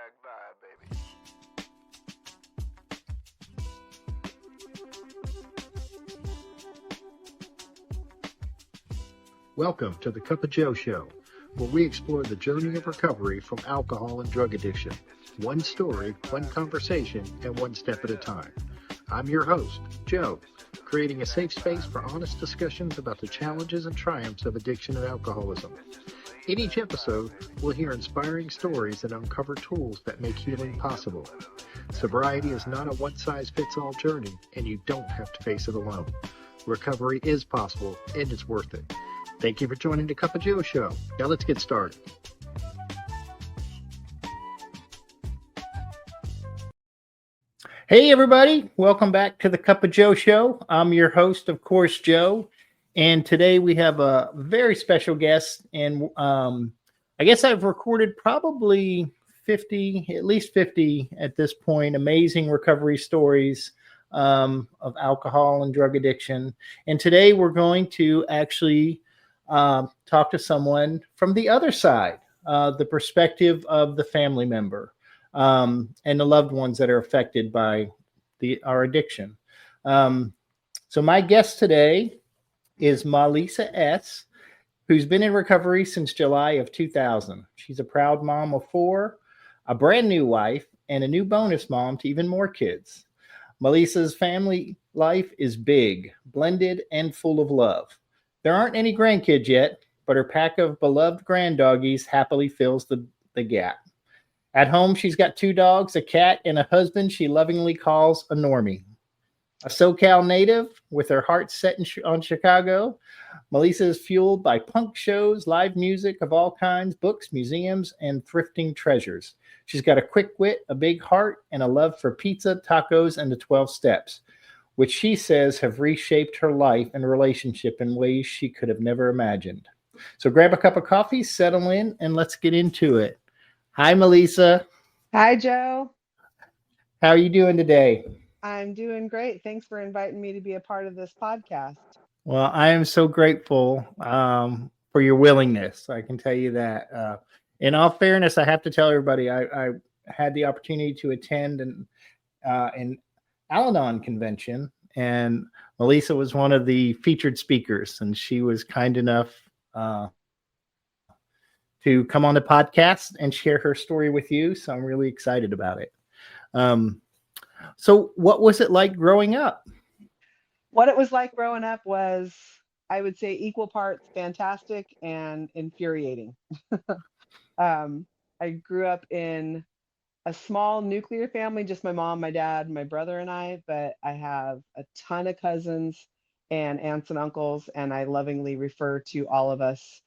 back vibe, baby. Welcome to the Cup of Joe Show, where we explore the journey of recovery from alcohol and drug addiction. One story, one conversation, and one step at a time. I'm your host, Joe, creating a safe space for honest discussions about the challenges and triumphs of addiction and alcoholism. In each episode, we'll hear inspiring stories and uncover tools that make healing possible. Sobriety is not a one-size-fits-all journey, and you don't have to face it alone. Recovery is possible, and it's worth it. Thank you for joining the Cup of Joe Show. Now let's get started. Hey everybody, welcome back to the Cup of Joe Show. I'm your host, of course, Joe. And today we have a very special guest. And I guess I've recorded probably 50, at least 50 at this point, amazing recovery stories of alcohol and drug addiction. And today we're going to actually talk to someone from the other side, the perspective of the family member and the loved ones that are affected by our addiction. So my guest today is Melisa S, who's been in recovery since July of 2000. She's a proud mom of 4, a brand new wife, and a new bonus mom to even more kids. Melisa's family life is big, blended, and full of love. There aren't any grandkids yet, but her pack of beloved granddoggies happily fills the gap. At home, she's got 2 dogs, a cat, and a husband she lovingly calls a normie. A SoCal native with her heart set on Chicago, Melisa is fueled by punk shows, live music of all kinds, books, museums, and thrifting treasures. She's got a quick wit, a big heart, and a love for pizza, tacos, and the 12 steps, which she says have reshaped her life and relationship in ways she could have never imagined. So grab a cup of coffee, settle in, and let's get into it. Hi, Melisa. Hi, Joe. How are you doing today? I'm doing great. Thanks for inviting me to be a part of this podcast. Well, I am so grateful for your willingness. I can tell you that. In all fairness, I have to tell everybody I had the opportunity to attend an Al-Anon convention, and Melisa was one of the featured speakers, and she was kind enough to come on the podcast and share her story with you. So I'm really excited about it. So what was it like growing up? What it was like growing up was, I would say, equal parts fantastic and infuriating. I grew up in a small nuclear family, just my mom, my dad, my brother, and I, but I have a ton of cousins and aunts and uncles, and I lovingly refer to all of us,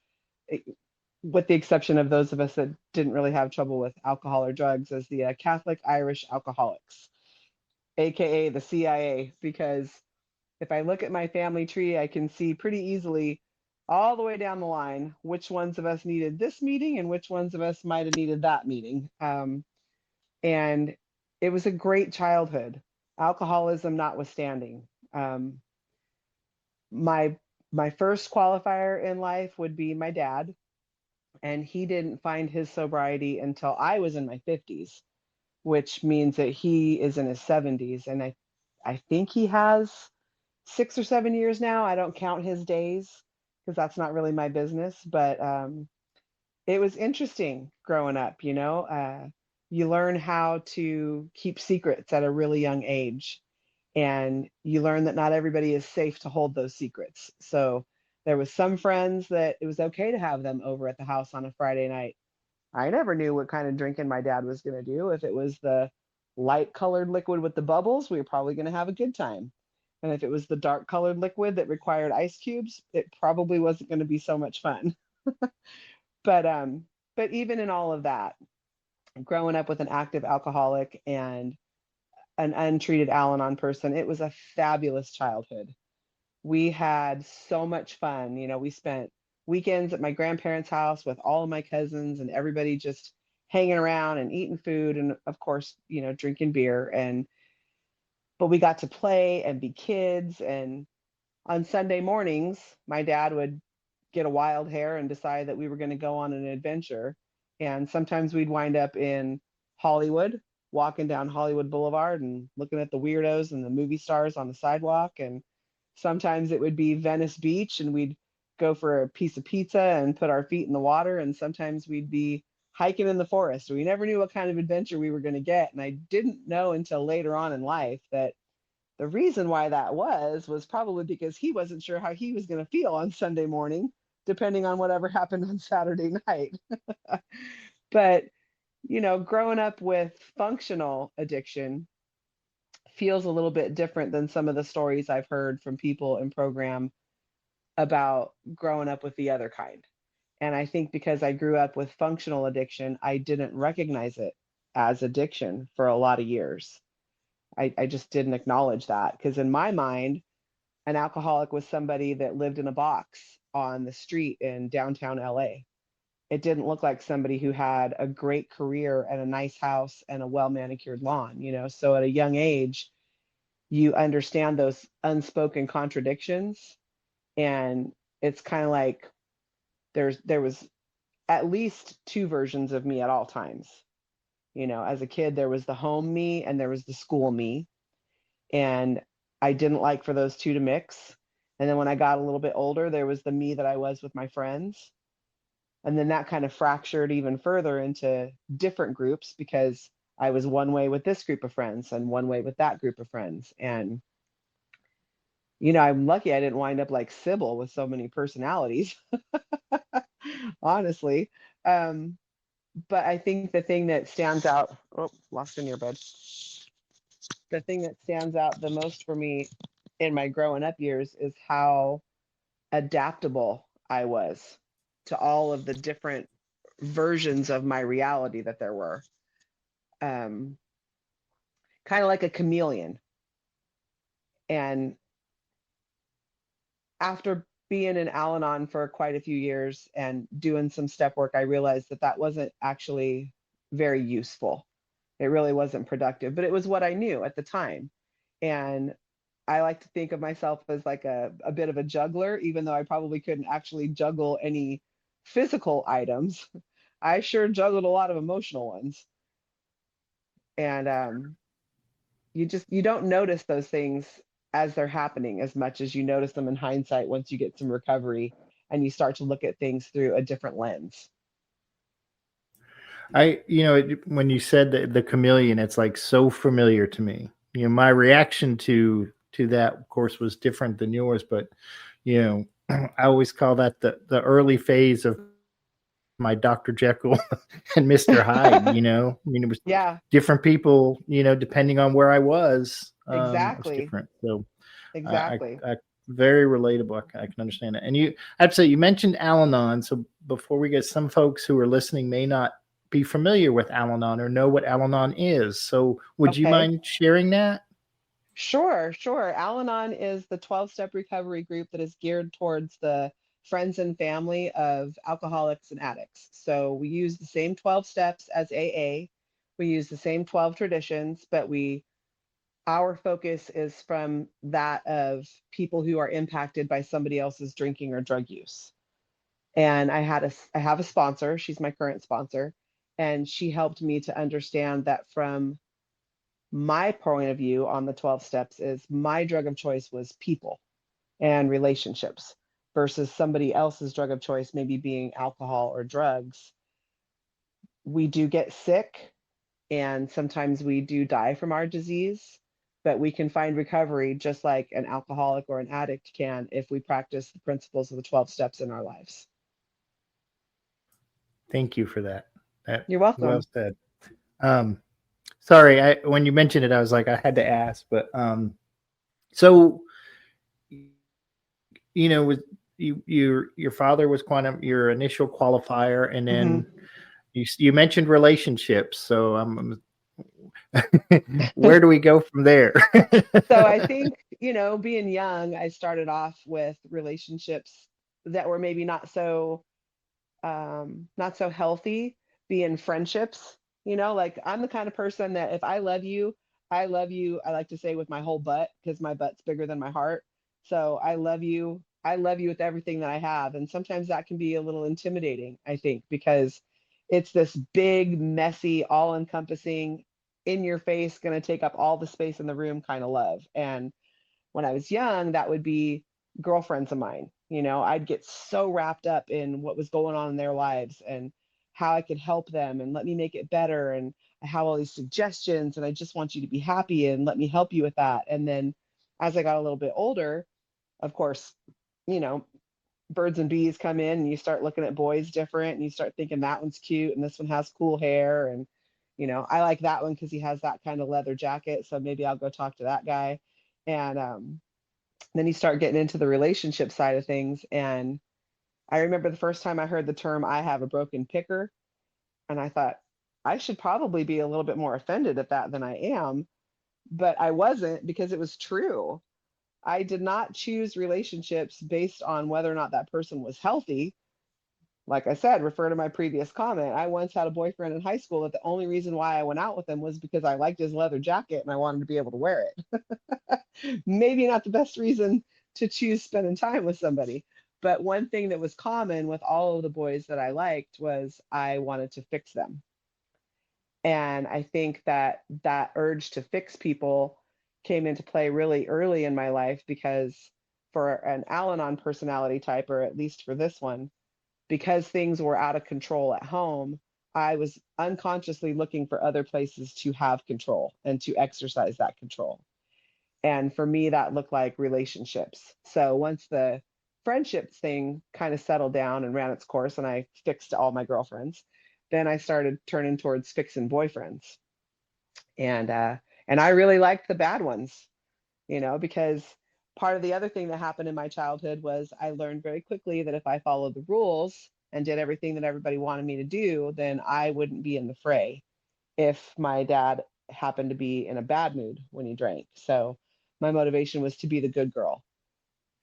with the exception of those of us that didn't really have trouble with alcohol or drugs, as the Catholic Irish alcoholics, aka the C.I.A, because if I look at my family tree, I can see pretty easily all the way down the line which ones of us needed this meeting and which ones of us might have needed that meeting. And it was a great childhood, alcoholism notwithstanding. My first qualifier in life would be my dad, and he didn't find his sobriety until I was in my 50s, which means that he is in his 70s, and I think he has 6 or 7 years now. I don't count his days because that's not really my business, but it was interesting growing up. You learn how to keep secrets at a really young age, and you learn that not everybody is safe to hold those secrets. So there was some friends that it was okay to have them over at the house on a Friday night. I never knew what kind of drinking my dad was going to do. If it was the light colored liquid with the bubbles, we were probably going to have a good time. And if it was the dark colored liquid that required ice cubes, it probably wasn't going to be so much fun. But even in all of that, growing up with an active alcoholic and an untreated Al-Anon person, it was a fabulous childhood. We had so much fun. We spent weekends at my grandparents' house with all of my cousins and everybody just hanging around and eating food and, of course, drinking beer. But we got to play and be kids. And on Sunday mornings, my dad would get a wild hair and decide that we were going to go on an adventure. And sometimes we'd wind up in Hollywood, walking down Hollywood Boulevard and looking at the weirdos and the movie stars on the sidewalk. And sometimes it would be Venice Beach and we'd go for a piece of pizza and put our feet in the water. And sometimes we'd be hiking in the forest. We never knew what kind of adventure we were going to get. And I didn't know until later on in life that the reason why that was probably because he wasn't sure how he was going to feel on Sunday morning, depending on whatever happened on Saturday night. But, growing up with functional addiction feels a little bit different than some of the stories I've heard from people in program about growing up with the other kind. And I think because I grew up with functional addiction, I didn't recognize it as addiction for a lot of years. I just didn't acknowledge that because in my mind, an alcoholic was somebody that lived in a box on the street in downtown LA. It didn't look like somebody who had a great career and a nice house and a well manicured lawn, So at a young age, you understand those unspoken contradictions. And it's kind of like there was at least two versions of me at all times. As a kid, there was the home me and there was the school me. And I didn't like for those two to mix. And then when I got a little bit older, there was the me that I was with my friends. And then that kind of fractured even further into different groups because I was one way with this group of friends and one way with that group of friends. And, I'm lucky I didn't wind up like Sybil with so many personalities, honestly. But I think the thing that stands out, oh, lost an earbud. The thing that stands out the most for me in my growing up years is how adaptable I was to all of the different versions of my reality that there were. Kind of like a chameleon. And after being in Al-Anon for quite a few years and doing some step work, I realized that wasn't actually very useful. It really wasn't productive, but it was what I knew at the time. And I like to think of myself as like a bit of a juggler, even though I probably couldn't actually juggle any physical items. I sure juggled a lot of emotional ones. And you don't notice those things as they're happening as much as you notice them in hindsight once you get some recovery and you start to look at things through a different lens. When you said the chameleon, it's like so familiar to me. My reaction to that, of course, was different than yours, but I always call that the early phase of my Dr. Jekyll and Mr. Hyde. It was Yeah, different people, depending on where I was. It was exactly. different. So Exactly. I very relatable. I can understand it. And I'd say you mentioned Al-Anon. So before we get, some folks who are listening may not be familiar with Al-Anon or know what Al-Anon is. So would you Okay. mind sharing that? Sure, sure. Al-Anon is the 12-step recovery group that is geared towards the friends and family of alcoholics and addicts. So we use the same 12 steps as AA. We use the same 12 traditions, but our focus is from that of people who are impacted by somebody else's drinking or drug use. And I have a sponsor. She's my current sponsor, and she helped me to understand that from my point of view on the 12 steps is my drug of choice was people and relationships versus somebody else's drug of choice, maybe being alcohol or drugs. We do get sick and sometimes we do die from our disease, but we can find recovery just like an alcoholic or an addict can if we practice the principles of the 12 steps in our lives. Thank you for that. That You're well welcome. said. Um, Sorry, when you mentioned it, I was like, I had to ask, but so with your father was quantum your initial qualifier, and Mhm. then you mentioned relationships. So where do we go from there? So I think, being young, I started off with relationships that were maybe not so healthy, being friendships. Like I'm the kind of person that if I love you, I love you, I like to say with my whole butt because my butt's bigger than my heart. So I love you with everything that I have. And sometimes that can be a little intimidating, I think, because It's this big, messy, all encompassing, in your face, going to take up all the space in the room kind of love. And when I was young, that would be girlfriends of mine. I'd get so wrapped up in what was going on in their lives and how I could help them and let me make it better. And I have all these suggestions and I just want you to be happy and let me help you with that. And then as I got a little bit older, of course, you know, birds and bees come in and you start looking at boys different and you start thinking that one's cute and this one has cool hair. And, I like that one because he has that kind of leather jacket. So maybe I'll go talk to that guy. And then you start getting into the relationship side of things. And I remember the first time I heard the term, I have a broken picker. And I thought, I should probably be a little bit more offended at that than I am. But I wasn't, because it was true. I did not choose relationships based on whether or not that person was healthy. Like I said, refer to my previous comment. I once had a boyfriend in high school that the only reason why I went out with him was because I liked his leather jacket and I wanted to be able to wear it. Maybe not the best reason to choose spending time with somebody. But one thing that was common with all of the boys that I liked was I wanted to fix them. And I think that that urge to fix people came into play really early in my life, because for an Al-Anon personality type, or at least for this one, because things were out of control at home, I was unconsciously looking for other places to have control and to exercise that control. And for me, that looked like relationships. So once the friendships thing kind of settled down and ran its course and I fixed all my girlfriends, then I started turning towards fixing boyfriends. And I really liked the bad ones, because part of the other thing that happened in my childhood was I learned very quickly that if I followed the rules and did everything that everybody wanted me to do, then I wouldn't be in the fray if my dad happened to be in a bad mood when he drank. So my motivation was to be the good girl,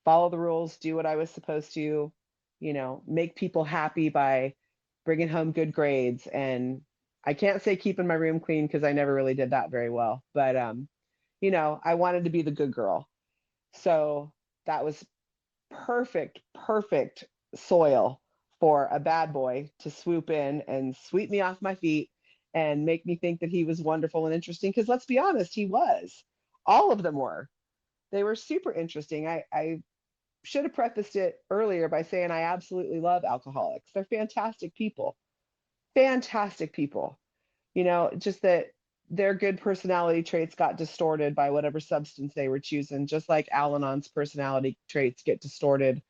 follow the rules, do what I was supposed to, make people happy by bringing home good grades. And I can't say keeping my room clean because I never really did that very well, but I wanted to be the good girl. So that was perfect soil for a bad boy to swoop in and sweep me off my feet and make me think that he was wonderful and interesting. Because let's be honest, he was. All of them were. They were super interesting. I should have prefaced it earlier by saying I absolutely love alcoholics. They're fantastic people. Fantastic people. Just that their good personality traits got distorted by whatever substance they were choosing, just like Al-Anon's personality traits get distorted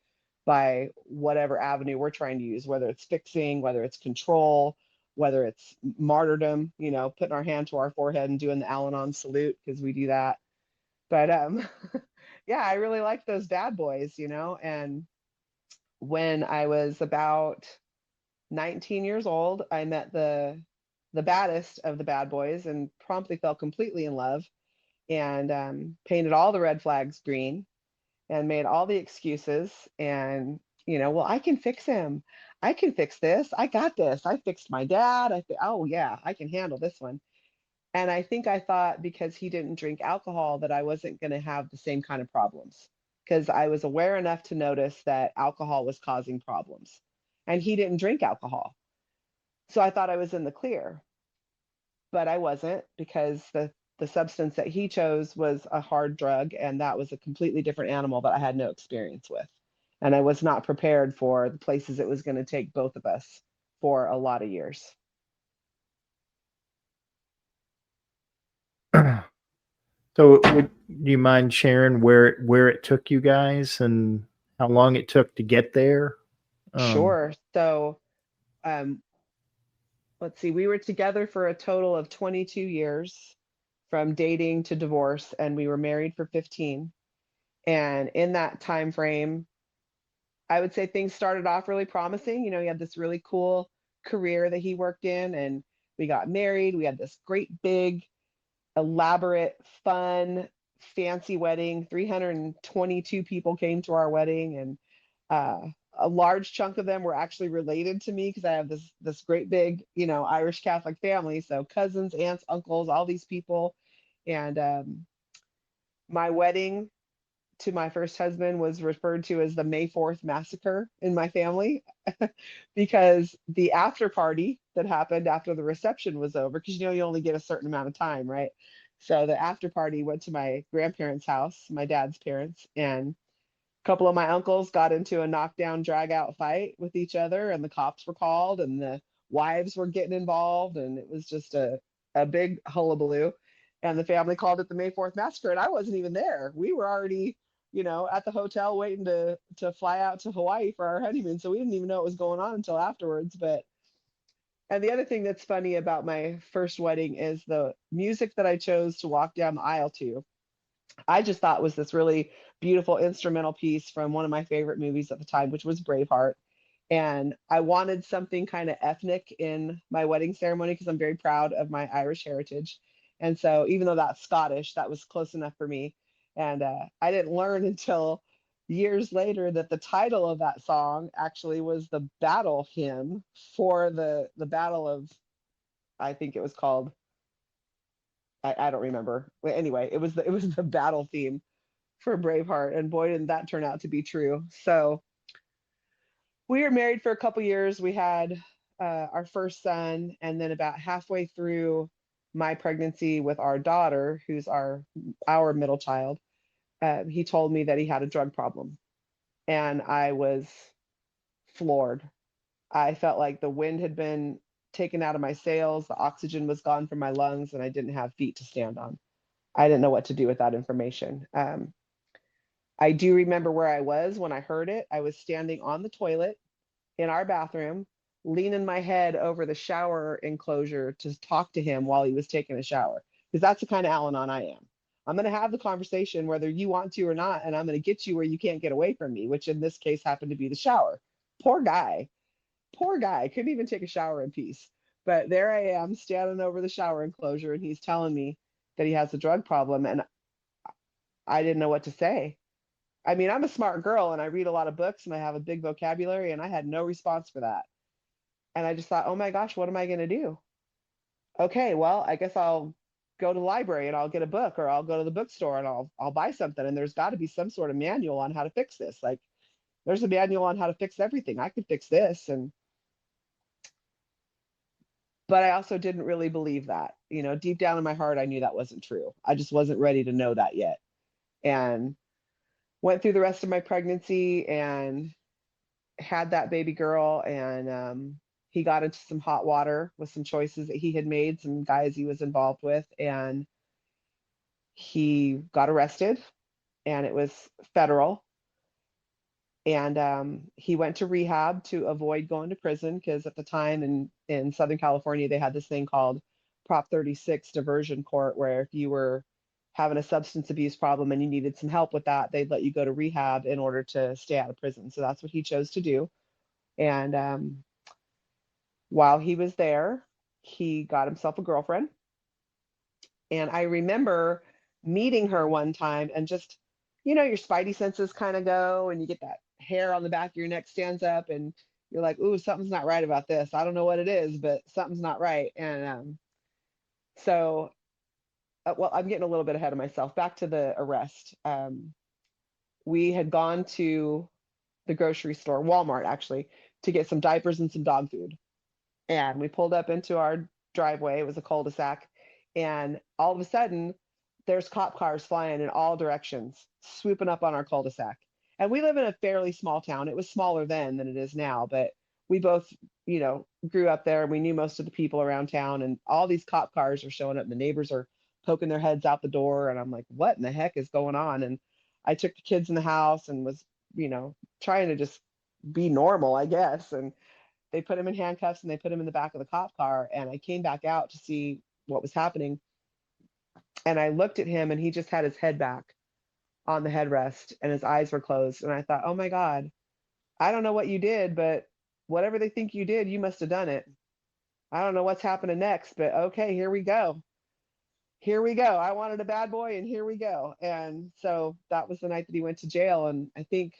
by whatever avenue we're trying to use, whether it's fixing, whether it's control, whether it's martyrdom, putting our hand to our forehead and doing the Al-Anon salute, because we do that. But yeah, I really like those bad boys, and when I was about 19 years old, I met the baddest of the bad boys and promptly fell completely in love, and painted all the red flags green and made all the excuses. And, well, I can fix him. I can fix this. I got this. I fixed my dad. Oh, yeah, I can handle this one. And I think I thought because he didn't drink alcohol that I wasn't going to have the same kind of problems, because I was aware enough to notice that alcohol was causing problems. And he didn't drink alcohol. So I thought I was in the clear, but I wasn't, because the substance that he chose was a hard drug, and that was a completely different animal that I had no experience with. And I was not prepared for the places it was going to take both of us for a lot of years. So, do you mind sharing where it took you guys and how long it took to get there? Um, Sure. So, um, let's see, we were together for a total of 22 years, from dating to divorce, and we were married for 15. And in that time frame, I would say things started off really promising. He had this really cool career that he worked in, and we got married. We had this great big, elaborate, fun, fancy wedding. 322 people came to our wedding, and a large chunk of them were actually related to me, because I have this great big, Irish Catholic family. So cousins, aunts, uncles, all these people. And my wedding to my first husband was referred to as the May 4th massacre in my family because the after party that happened after the reception was over, because you only get a certain amount of time, right? So the after party went to my grandparents' house, my dad's parents, and a couple of my uncles got into a knockdown, drag out fight with each other, and the cops were called, and the wives were getting involved, and it was just a big hullabaloo. And the family called it the May 4th massacre, and I wasn't even there. We were already, at the hotel waiting to fly out to Hawaii for our honeymoon, so we didn't even know what was going on until afterwards. But and the other thing that's funny about my first wedding is the music that I chose to walk down the aisle to. I just thought was this really beautiful instrumental piece from one of my favorite movies at the time, which was Braveheart. And I wanted something kind of ethnic in my wedding ceremony because I'm very proud of my Irish heritage. And so even though that's Scottish, that was close enough for me. And I didn't learn until years later that the title of that song actually was the battle hymn for the battle of, I think it was called, I don't remember. But anyway, it was the battle theme for Braveheart, and boy, didn't that turn out to be true. So we were married for a couple years. We had our first son, and then about halfway through my pregnancy with our daughter, who's our middle child, he told me that he had a drug problem, and I was floored. I felt like the wind had been taken out of my sails, the oxygen was gone from my lungs, and I didn't have feet to stand on. I didn't know what to do with that information. I do remember where I was when I heard it. I was standing on the toilet in our bathroom, leaning my head over the shower enclosure to talk to him while he was taking a shower. Because that's the kind of Al-Anon I am. I'm going to have the conversation whether you want to or not, and I'm going to get you where you can't get away from me, which in this case happened to be the shower. Poor guy. Poor guy. Couldn't even take a shower in peace. But there I am standing over the shower enclosure, and he's telling me that he has a drug problem, and I didn't know what to say. I mean, I'm a smart girl and I read a lot of books and I have a big vocabulary, and I had no response for that. And I just thought, oh my gosh, what am I going to do? Okay, well, I guess I'll go to the library and I'll get a book, or I'll go to the bookstore and I'll buy something. And there's got to be some sort of manual on how to fix this. Like there's a manual on how to fix everything. I could fix this. And but I also didn't really believe that. Deep down in my heart, I knew that wasn't true. I just wasn't ready to know that yet. And went through the rest of my pregnancy and had that baby girl, and he got into some hot water with some choices that he had made, some guys he was involved with, and he got arrested, and it was federal. And he went to rehab to avoid going to prison because at the time in Southern California, they had this thing called Prop 36 diversion court, where if you were having a substance abuse problem and you needed some help with that, they'd let you go to rehab in order to stay out of prison. So that's what he chose to do. And while he was there, he got himself a girlfriend. And I remember meeting her one time and just, your spidey senses kind of go and you get that hair on the back of your neck stands up and you're like, ooh, something's not right about this. I don't know what it is, but something's not right. And so, well, I'm getting a little bit ahead of myself. Back to the arrest. We had gone to the grocery store, Walmart actually, to get some diapers and some dog food. And we pulled up into our driveway. It was a cul-de-sac. And all of a sudden, there's cop cars flying in all directions, swooping up on our cul-de-sac. And we live in a fairly small town. It was smaller then than it is now, but we both, grew up there. We knew most of the people around town, and all these cop cars are showing up. And the neighbors are poking their heads out the door. And I'm like, what in the heck is going on? And I took the kids in the house and was, trying to just be normal, I guess. And they put him in handcuffs and they put him in the back of the cop car. And I came back out to see what was happening. And I looked at him and he just had his head back on the headrest and his eyes were closed. And I thought, oh my God, I don't know what you did, but whatever they think you did, you must have done it. I don't know what's happening next, but okay, here we go. Here we go. I wanted a bad boy and here we go. And so that was the night that he went to jail. And I think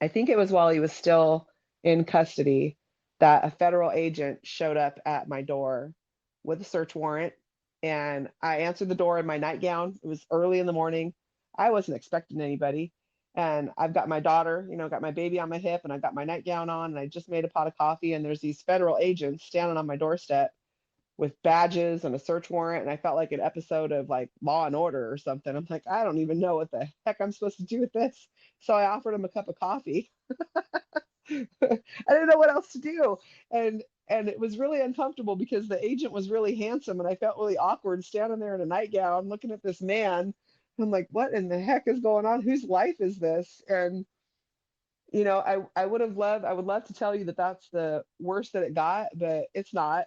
it was while he was still in custody that a federal agent showed up at my door with a search warrant. And I answered the door in my nightgown. It was early in the morning. I wasn't expecting anybody. And I've got my daughter, got my baby on my hip, and I've got my nightgown on, and I just made a pot of coffee, and there's these federal agents standing on my doorstep with badges and a search warrant. And I felt like an episode of like Law and Order or something. I'm like, I don't even know what the heck I'm supposed to do with this. So I offered him a cup of coffee. I didn't know what else to do. And it was really uncomfortable because the agent was really handsome, and I felt really awkward standing there in a nightgown looking at this man. I'm like, what in the heck is going on? Whose life is this? And I would love to tell you that that's the worst that it got, but it's not.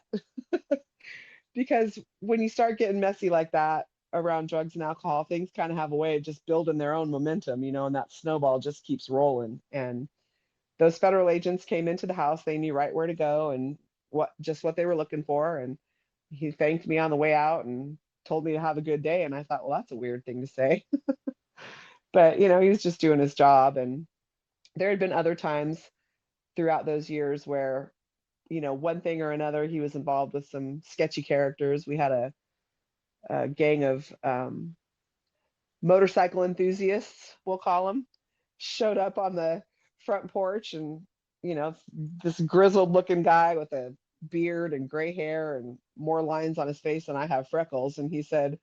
Because when you start getting messy like that around drugs and alcohol, things kind of have a way of just building their own momentum, and that snowball just keeps rolling. And those federal agents came into the house. They knew right where to go and what they were looking for. And he thanked me on the way out and told me to have a good day. And I thought, well, that's a weird thing to say. But, he was just doing his job. And there had been other times throughout those years where, one thing or another, he was involved with some sketchy characters. We had a gang of motorcycle enthusiasts, we'll call them, showed up on the front porch, and this grizzled looking guy with a beard and gray hair and more lines on his face than I have freckles. And he said,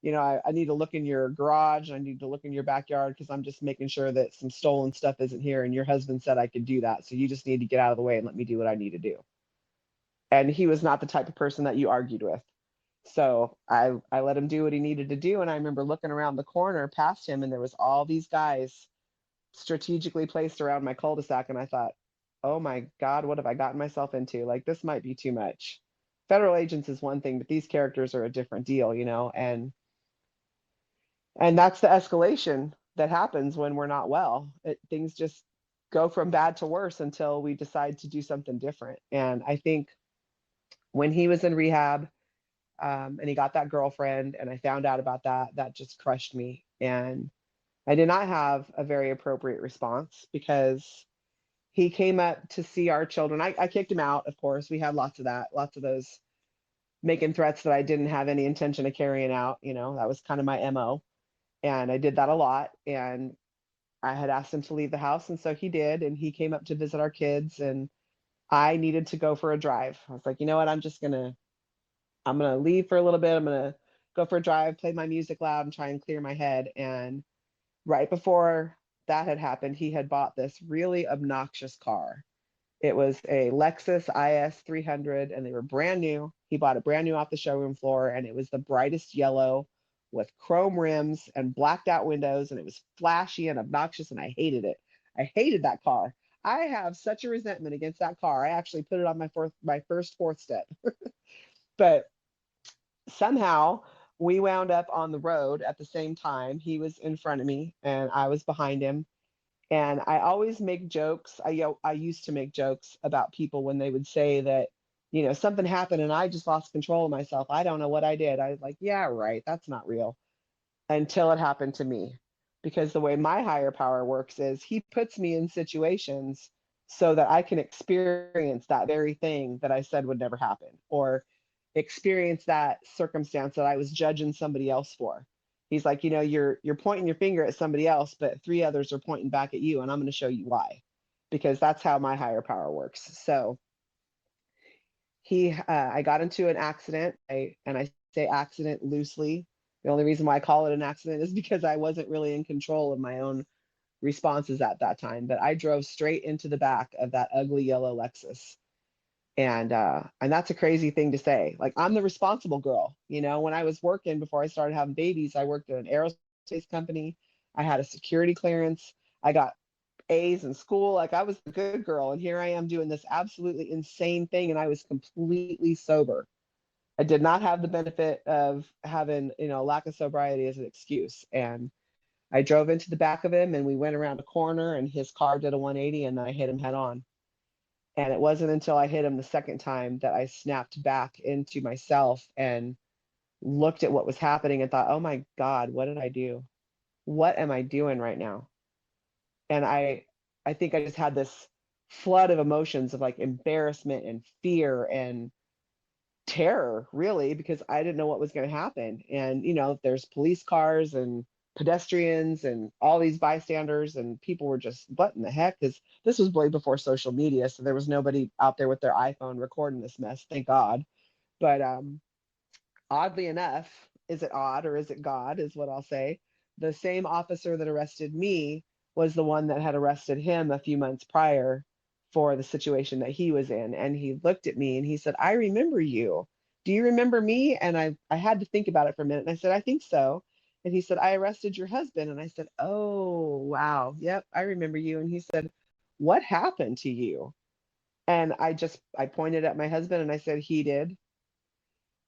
I need to look in your garage, and I need to look in your backyard, because I'm just making sure that some stolen stuff isn't here, and your husband said I could do that, so you just need to get out of the way and let me do what I need to do. And he was not the type of person that you argued with. So I let him do what he needed to do. And I remember looking around the corner past him, and there was all these guys strategically placed around my cul-de-sac. And I thought, oh my God, what have I gotten myself into? Like, this might be too much. Federal agents is one thing, but these characters are a different deal, and that's the escalation that happens when we're not well. Things just go from bad to worse until we decide to do something different. And I think when he was in rehab, and he got that girlfriend, and I found out about that, that just crushed me. And I did not have a very appropriate response, because he came up to see our children. I kicked him out, of course. We had lots of that, lots of those making threats that I didn't have any intention of carrying out. That was kind of my MO. And I did that a lot. And I had asked him to leave the house. And so he did. And he came up to visit our kids. And I needed to go for a drive. I was like, you know what? I'm going to leave for a little bit. I'm going to go for a drive, play my music loud, and try and clear my head. And right before that had happened, he had bought this really obnoxious car. It was a Lexus IS 300, and they were brand new. He bought it brand new off the showroom floor, and it was the brightest yellow with chrome rims and blacked out windows, and it was flashy and obnoxious, and I hated it. I hated that car. I have such a resentment against that car. I actually put it on my first fourth step. But somehow we wound up on the road at the same time. He was in front of me and I was behind him. And I always make jokes. I used to make jokes about people when they would say that, something happened and I just lost control of myself. I don't know what I did. I was like, yeah, right. That's not real. Until it happened to me. Because the way my higher power works is he puts me in situations so that I can experience that very thing that I said would never happen, or experience that circumstance that I was judging somebody else for. He's like, you're pointing your finger at somebody else, but three others are pointing back at you, and I'm going to show you why, because that's how my higher power works. So I got into an accident, and I say accident loosely. The only reason why I call it an accident is because I wasn't really in control of my own responses at that time. But I drove straight into the back of that ugly yellow Lexus. And that's a crazy thing to say. Like, I'm the responsible girl. When I was working before I started having babies, I worked at an aerospace company. I had a security clearance. I got A's in school. Like, I was the good girl. And here I am doing this absolutely insane thing. And I was completely sober. I did not have the benefit of having, lack of sobriety as an excuse. And I drove into the back of him, and we went around a corner, and his car did a 180, and I hit him head on. And it wasn't until I hit him the second time that I snapped back into myself and looked at what was happening and thought, oh my God, what did I do? What am I doing right now? And I think I just had this flood of emotions of like embarrassment and fear and terror, really, because I didn't know what was going to happen. And, there's police cars and pedestrians and all these bystanders, and people were just, what in the heck? Because this was way before social media, so there was nobody out there with their iPhone recording this mess, thank God. But oddly enough, is it odd or is it God, is what I'll say. The same officer that arrested me was the one that had arrested him a few months prior for the situation that he was in. And he looked at me and he said, I remember you. Do you remember me? And I had to think about it for a minute. And I said, I think so. And he said, I arrested your husband. And I said, oh, wow. Yep, I remember you. And he said, what happened to you? And I pointed at my husband and I said, he did.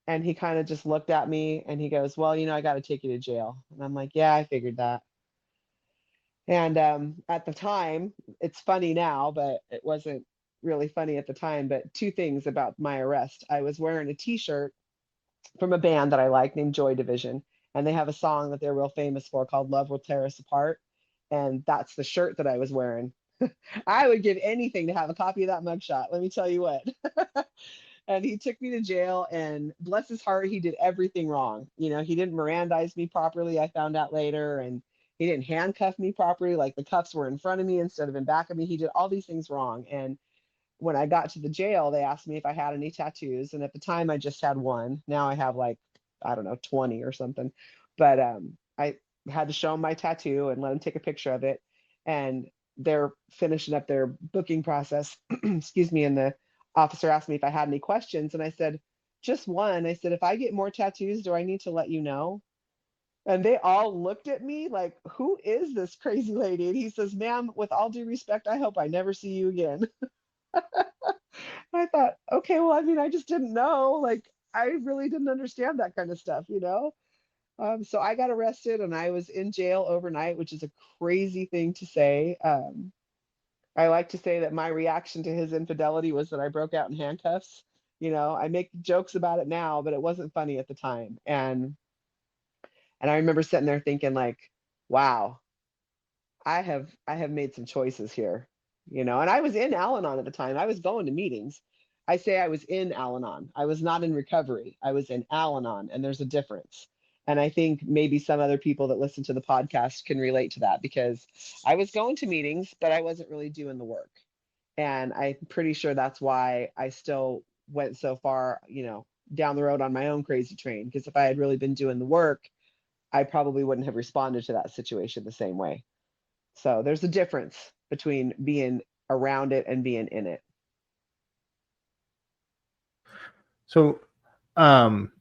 And he kind of just looked at me and he goes, well, I got to take you to jail. And I'm like, yeah, I figured that. And at the time, it's funny now, but it wasn't really funny at the time. But two things about my arrest. I was wearing a t-shirt from a band that I like named Joy Division. And they have a song that they're real famous for called Love Will Tear Us Apart. And that's the shirt that I was wearing. I would give anything to have a copy of that mugshot. Let me tell you what. And he took me to jail, and bless his heart, he did everything wrong. He didn't Mirandize me properly, I found out later, and he didn't handcuff me properly. Like, the cuffs were in front of me instead of in back of me. He did all these things wrong. And when I got to the jail, they asked me if I had any tattoos. And at the time I just had one. Now I have, like, I don't know, 20 or something. But I had to show them my tattoo and let them take a picture of it. And they're finishing up their booking process, excuse me, and the officer asked me if I had any questions. And I said, just one. I said, if I get more tattoos, do I need to let you know? And they all looked at me like, who is this crazy lady? And he says, ma'am, with all due respect, I hope I never see you again. I thought, okay, well, I mean, I just didn't know. Like, I really didn't understand that kind of stuff. So I got arrested and I was in jail overnight, which is a crazy thing to say. I like to say that my reaction to his infidelity was that I broke out in handcuffs. I make jokes about it now, but it wasn't funny at the time. And I remember sitting there thinking, like, wow, I have made some choices here. And I was in Al-Anon at the time. I was going to meetings. I say I was in Al-Anon. I was not in recovery. I was in Al-Anon, and there's a difference. And I think maybe some other people that listen to the podcast can relate to that, because I was going to meetings, but I wasn't really doing the work. And I'm pretty sure that's why I still went so far, down the road on my own crazy train. Because if I had really been doing the work, I probably wouldn't have responded to that situation the same way. So there's a difference between being around it and being in it. So, um,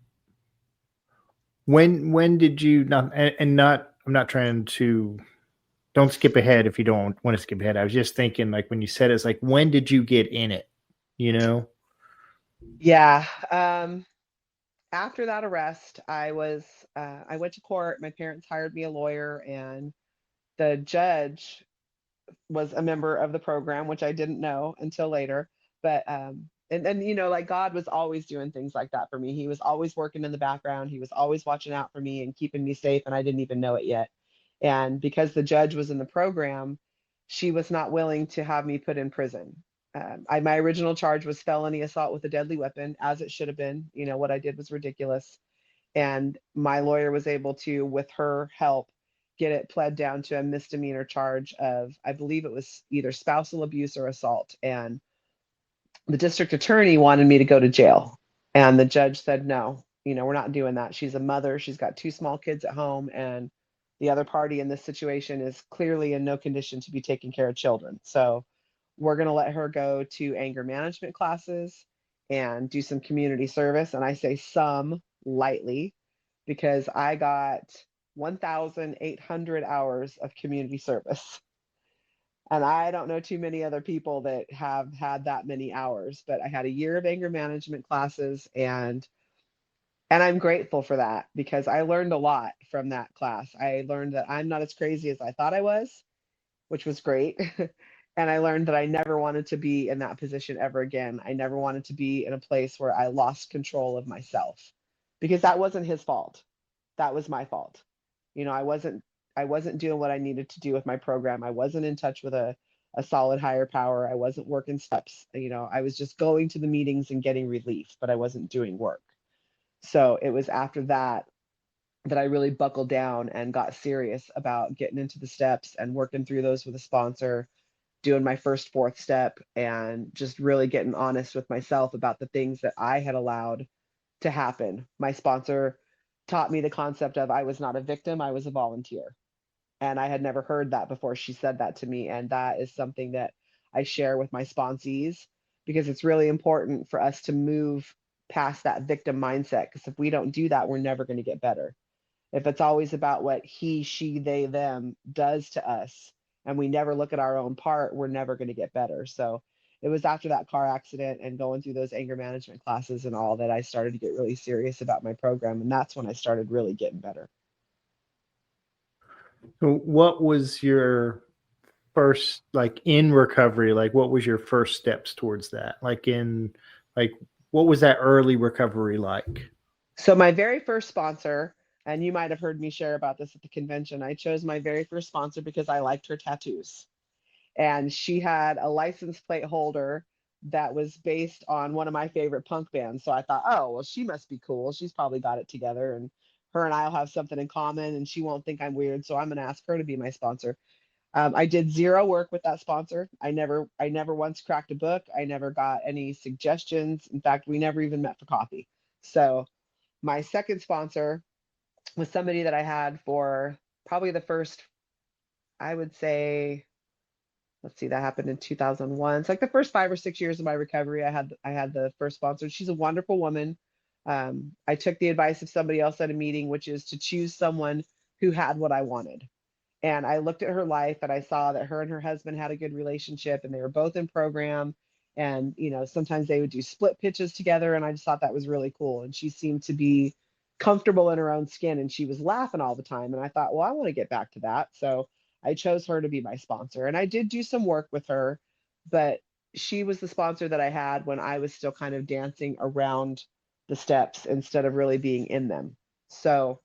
when did you not and not? I'm not trying to. Don't skip ahead if you don't want to skip ahead. I was just thinking, like, when you said it's like, when did you get in it? You know? Yeah. After that arrest, I went to court. My parents hired me a lawyer, and the judge was a member of the program, which I didn't know until later. But and like, God was always doing things like that for me. He was always working in the background. He was always watching out for me and keeping me safe, and I didn't even know it yet. And because the judge was in the program, she was not willing to have me put in prison. My original charge was felony assault with a deadly weapon, as it should have been. What I did was ridiculous. And my lawyer was able to, with her help, get it pled down to a misdemeanor charge of, I believe it was either spousal abuse or assault. And the district attorney wanted me to go to jail. And the judge said, no, we're not doing that. She's a mother. She's got two small kids at home. And the other party in this situation is clearly in no condition to be taking care of children. So we're going to let her go to anger management classes and do some community service. And I say some lightly, because I got 1,800 hours of community service. And I don't know too many other people that have had that many hours, but I had a year of anger management classes, and I'm grateful for that, because I learned a lot from that class. I learned that I'm not as crazy as I thought I was, which was great. And I learned that I never wanted to be in that position ever again. I never wanted to be in a place where I lost control of myself, because that wasn't his fault. That was my fault. I wasn't doing what I needed to do with my program. I wasn't in touch with a solid higher power. I wasn't working steps. I was just going to the meetings and getting relief, but I wasn't doing work. So it was after that that I really buckled down and got serious about getting into the steps and working through those with a sponsor, doing my first fourth step, and just really getting honest with myself about the things that I had allowed to happen. My sponsor taught me the concept of I was not a victim, I was a volunteer. And I had never heard that before she said that to me. And that is something that I share with my sponsees, because it's really important for us to move past that victim mindset. Because if we don't do that, we're never going to get better. If it's always about what he, she, they, them does to us, and we never look at our own part, we're never going to get better. So it was after that car accident and going through those anger management classes and all that I started to get really serious about my program. And that's when I started really getting better. So what was your first, like, in recovery? Like, what was your first steps towards that? Like, what was that early recovery like? So my very first sponsor, and you might have heard me share about this at the convention, I chose my very first sponsor because I liked her tattoos. And she had a license plate holder that was based on one of my favorite punk bands. So I thought, oh, well, she must be cool. She's probably got it together, and her and I'll have something in common, and she won't think I'm weird. So I'm going to ask her to be my sponsor. I did zero work with that sponsor. I never once cracked a book. I never got any suggestions. In fact, we never even met for coffee. So my second sponsor was somebody that I had for probably the first, I would say, let's see, that happened in 2001. It's like the first 5 or 6 years of my recovery. I had the first sponsor. She's a wonderful woman. I took the advice of somebody else at a meeting, which is to choose someone who had what I wanted. And I looked at her life and I saw that her and her husband had a good relationship, and they were both in program. And, sometimes they would do split pitches together. And I just thought that was really cool. And she seemed to be comfortable in her own skin, and she was laughing all the time. And I thought, well, I want to get back to that. So I chose her to be my sponsor. And I did do some work with her, but she was the sponsor that I had when I was still kind of dancing around the steps instead of really being in them. So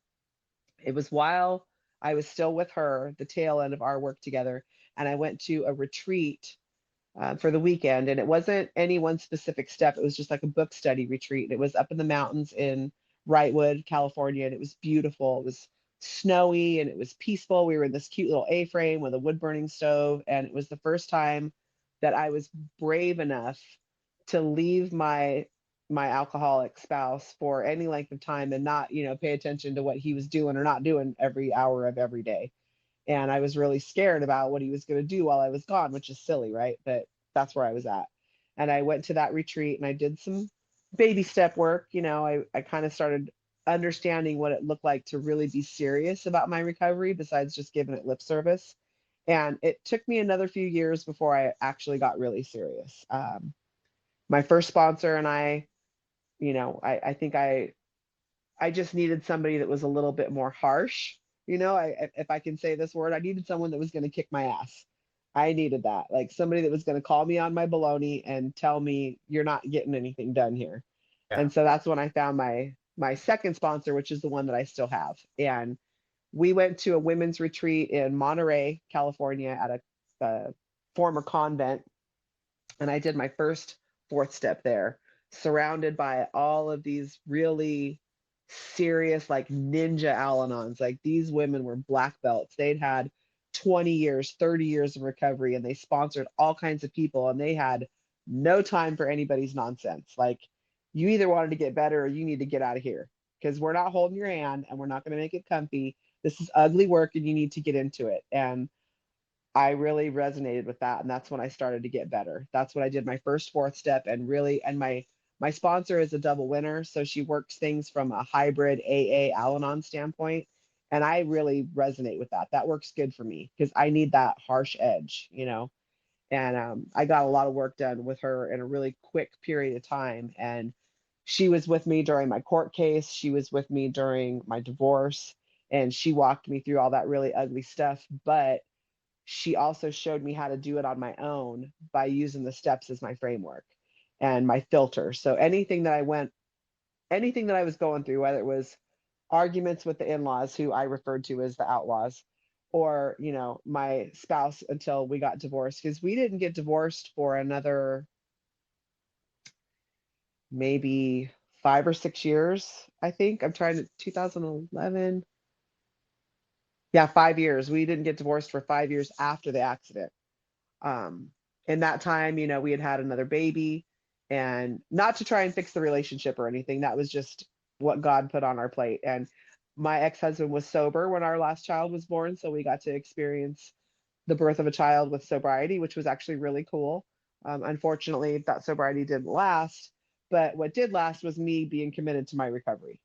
it was while I was still with her, the tail end of our work together, and I went to a retreat for the weekend. And it wasn't any one specific step, it was just like a book study retreat. And it was up in the mountains in Wrightwood, California, and it was beautiful. It was snowy and it was peaceful. We were in this cute little A-frame with a wood burning stove, and it was the first time that I was brave enough to leave my alcoholic spouse for any length of time and not, pay attention to what he was doing or not doing every hour of every day. And I was really scared about what he was going to do while I was gone, which is silly, right? But that's where I was at. And I went to that retreat and I did some baby step work. I kind of started understanding what it looked like to really be serious about my recovery besides just giving it lip service. And it took me another few years before I actually got really serious. My first sponsor and I think I just needed somebody that was a little bit more harsh. If I can say this word, I needed someone that was going to kick my ass. I needed that, like somebody that was going to call me on my baloney and tell me you're not getting anything done here. Yeah. And so that's when I found my second sponsor, which is the one that I still have. And we went to a women's retreat in Monterey, California, at a former convent, and I did my first fourth step there, surrounded by all of these really serious, like ninja Al-Anons. Like these women were black belts. They'd had 20 years, 30 years of recovery, and they sponsored all kinds of people, and they had no time for anybody's nonsense. Like, you either wanted to get better or you need to get out of here, because we're not holding your hand and we're not going to make it comfy. This is ugly work and you need to get into it. And I really resonated with that, and that's when I started to get better. That's when I did my first fourth step, and really, and my sponsor is a double winner, so she works things from a hybrid AA Al-Anon standpoint, and I really resonate with that. That works good for me because I need that harsh edge. And I got a lot of work done with her in a really quick period of time, and she was with me during my court case. She was with me during my divorce, and she walked me through all that really ugly stuff, but she also showed me how to do it on my own by using the steps as my framework and my filter. So anything that I was going through, whether it was arguments with the in-laws, who I referred to as the outlaws, or, my spouse until we got divorced, because we didn't get divorced for another maybe 5 or 6 years, I think. I'm trying to 2011. Yeah, 5 years. We didn't get divorced for 5 years after the accident. Um, in that time, we had had another baby, and not to try and fix the relationship or anything. That was just what God put on our plate. And my ex-husband was sober when our last child was born, so we got to experience the birth of a child with sobriety, which was actually really cool. Unfortunately, that sobriety didn't last, but what did last was me being committed to my recovery.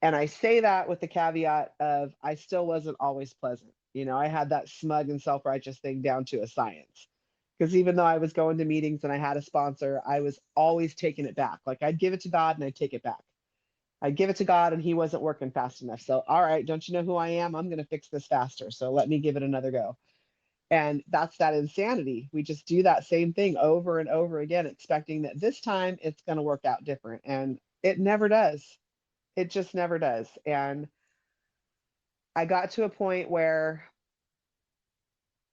And I say that with the caveat of I still wasn't always pleasant. I had that smug and self righteous thing down to a science. Because even though I was going to meetings and I had a sponsor, I was always taking it back. Like I'd give it to God and I'd take it back. I'd give it to God and he wasn't working fast enough. So, all right, don't you know who I am? I'm going to fix this faster. So let me give it another go. And that's that insanity. We just do that same thing over and over again, expecting that this time it's going to work out different. And it never does. It just never does. And I got to a point where,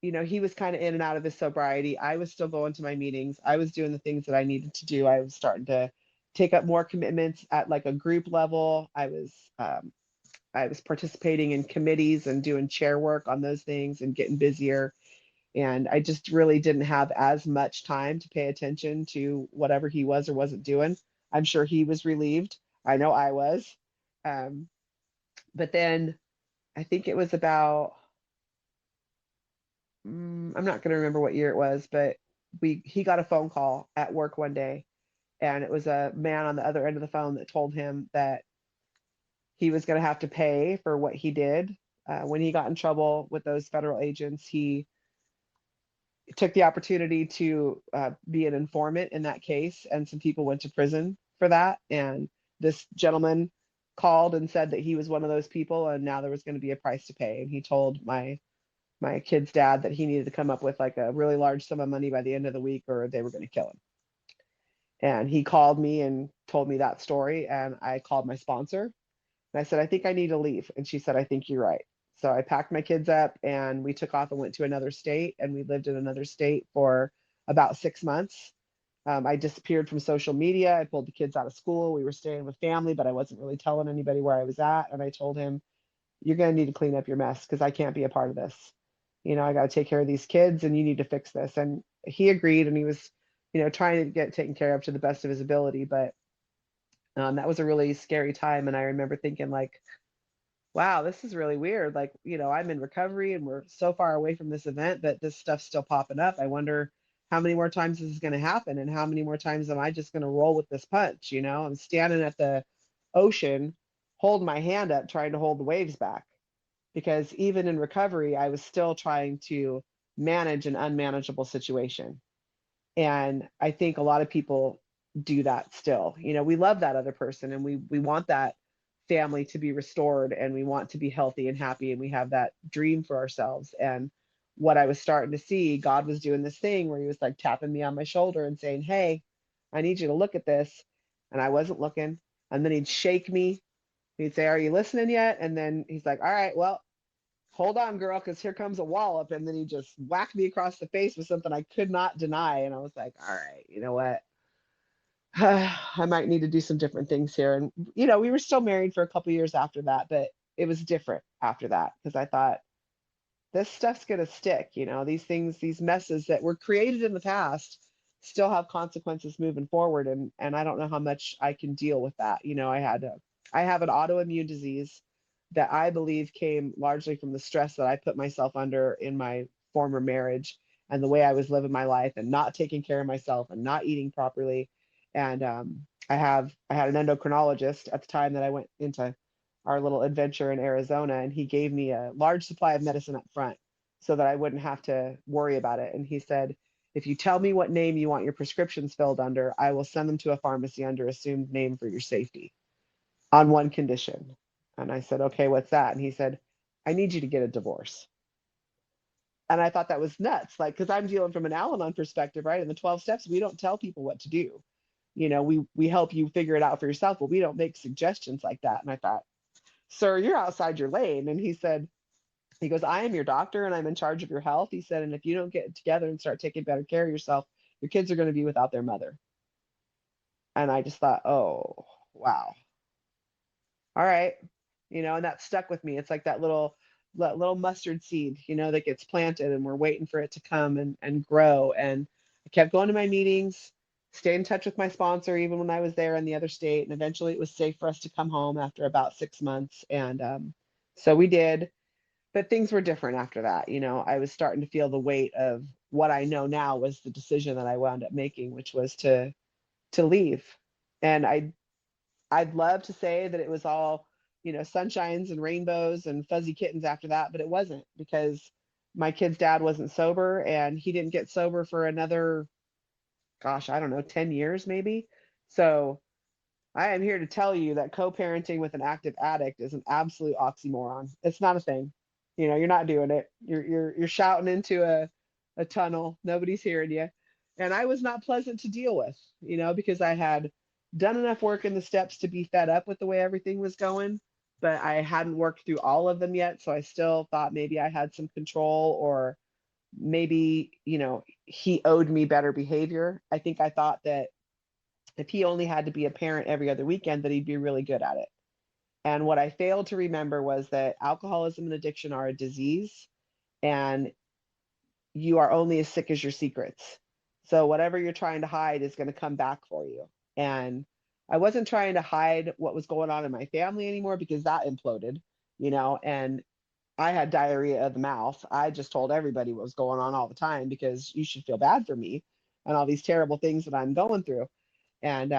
he was kind of in and out of his sobriety. I was still going to my meetings. I was doing the things that I needed to do. I was starting to take up more commitments at like a group level. I was participating in committees and doing chair work on those things and getting busier. And I just really didn't have as much time to pay attention to whatever he was or wasn't doing. I'm sure he was relieved. I know I was. Um, but then I think it was about, I'm not going to remember what year it was, but he got a phone call at work one day, and it was a man on the other end of the phone that told him that he was going to have to pay for what he did. When he got in trouble with those federal agents, he took the opportunity to be an informant in that case, and some people went to prison for that. And this gentleman called and said that he was one of those people, and now there was going to be a price to pay. And he told my kid's dad that he needed to come up with like a really large sum of money by the end of the week, or they were going to kill him. And he called me and told me that story, and I called my sponsor and I said, I think I need to leave. And she said, I think you're right. So I packed my kids up and we took off and went to another state, and we lived in another state for about 6 months. I disappeared from social media. I pulled the kids out of school. We were staying with family, but I wasn't really telling anybody where I was at. And I told him, you're going to need to clean up your mess because I can't be a part of this. I got to take care of these kids and you need to fix this. And he agreed, and he was, trying to get taken care of to the best of his ability. But that was a really scary time. And I remember thinking like, wow, this is really weird. Like, I'm in recovery and we're so far away from this event, but this stuff's still popping up. I wonder how many more times this is going to happen, and how many more times am I just going to roll with this punch? I'm standing at the ocean, holding my hand up, trying to hold the waves back, because even in recovery, I was still trying to manage an unmanageable situation. And I think a lot of people do that still. We love that other person, and we want that family to be restored, and we want to be healthy and happy, and we have that dream for ourselves. And what I was starting to see, God was doing this thing where he was like tapping me on my shoulder and saying, hey, I need you to look at this. And I wasn't looking. And then he'd shake me. He'd say, are you listening yet? And then he's like, all right, well, hold on, girl, because here comes a wallop. And then he just whacked me across the face with something I could not deny. And I was like, all right, you know what? I might need to do some different things here. And, we were still married for a couple years after that, but it was different after that, because I thought this stuff's going to stick. These things, these messes that were created in the past still have consequences moving forward. And I don't know how much I can deal with that. I have an autoimmune disease that I believe came largely from the stress that I put myself under in my former marriage, and the way I was living my life and not taking care of myself and not eating properly. And I had an endocrinologist at the time that I went into our little adventure in Arizona, and he gave me a large supply of medicine up front so that I wouldn't have to worry about it. And he said, if you tell me what name you want your prescriptions filled under, I will send them to a pharmacy under assumed name for your safety, on one condition. And I said, okay, what's that? And he said, I need you to get a divorce. And I thought that was nuts. Like, because I'm dealing from an Al-Anon perspective, right? In the 12 steps, we don't tell people what to do. We help you figure it out for yourself, but we don't make suggestions like that. And I thought, sir, you're outside your lane. And he goes, I am your doctor and I'm in charge of your health. He said, and if you don't get together and start taking better care of yourself, your kids are going to be without their mother. And I just thought, oh, wow. All right. And that stuck with me. It's like that little mustard seed, that gets planted and we're waiting for it to come and grow. And I kept going to my meetings, stayed in touch with my sponsor even when I was there in the other state. And eventually it was safe for us to come home after about 6 months. And so we did, but things were different after that. I was starting to feel the weight of what I know now was the decision that I wound up making, which was to leave. And I'd love to say that it was all, sunshines and rainbows and fuzzy kittens after that, but it wasn't, because my kid's dad wasn't sober and he didn't get sober for another, gosh, I don't know, 10 years maybe. So I am here to tell you that co-parenting with an active addict is an absolute oxymoron. It's not a thing. You're not doing it. You're shouting into a tunnel. Nobody's hearing you. And I was not pleasant to deal with, because I had done enough work in the steps to be fed up with the way everything was going, but I hadn't worked through all of them yet. So I still thought maybe I had some control, or maybe, he owed me better behavior. I think I thought that if he only had to be a parent every other weekend, that he'd be really good at it. And what I failed to remember was that alcoholism and addiction are a disease, and you are only as sick as your secrets. So whatever you're trying to hide is going to come back for you. And I wasn't trying to hide what was going on in my family anymore, because that imploded, and I had diarrhea of the mouth. I just told everybody what was going on all the time, because you should feel bad for me and all these terrible things that I'm going through. And,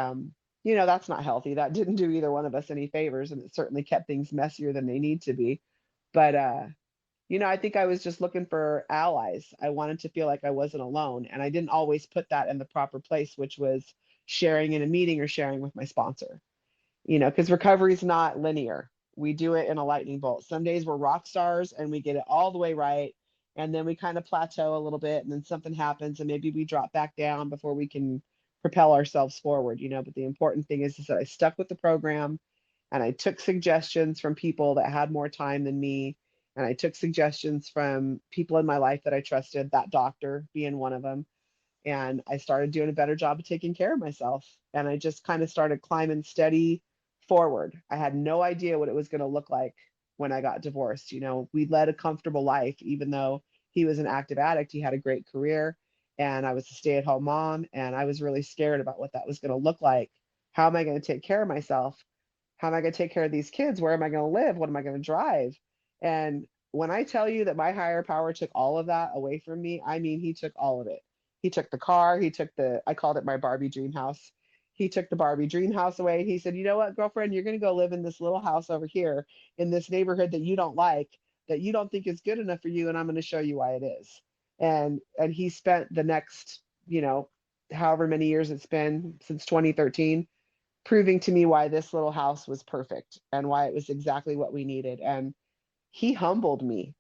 that's not healthy. That didn't do either one of us any favors. And it certainly kept things messier than they need to be. But, I think I was just looking for allies. I wanted to feel like I wasn't alone. And I didn't always put that in the proper place, which was sharing in a meeting or sharing with my sponsor, because recovery is not linear. We do it in a lightning bolt. Some days we're rock stars and we get it all the way right. And then we kind of plateau a little bit, and then something happens and maybe we drop back down before we can propel ourselves forward, But the important thing is that I stuck with the program, and I took suggestions from people that had more time than me. And I took suggestions from people in my life that I trusted, that doctor being one of them. And I started doing a better job of taking care of myself. And I just kind of started climbing steady forward. I had no idea what it was going to look like when I got divorced. We led a comfortable life, even though he was an active addict. He had a great career, and I was a stay-at-home mom, and I was really scared about what that was going to look like. How am I going to take care of myself? How am I going to take care of these kids? Where am I going to live? What am I going to drive? And when I tell you that my higher power took all of that away from me, I mean, he took all of it. He took the car. He took I called it my Barbie dream house. He took the Barbie dream house away. He said, you know what, girlfriend, you're going to go live in this little house over here in this neighborhood that you don't like, that you don't think is good enough for you. And I'm going to show you why it is. And he spent the next, however many years it's been since 2013, proving to me why this little house was perfect and why it was exactly what we needed. And he humbled me.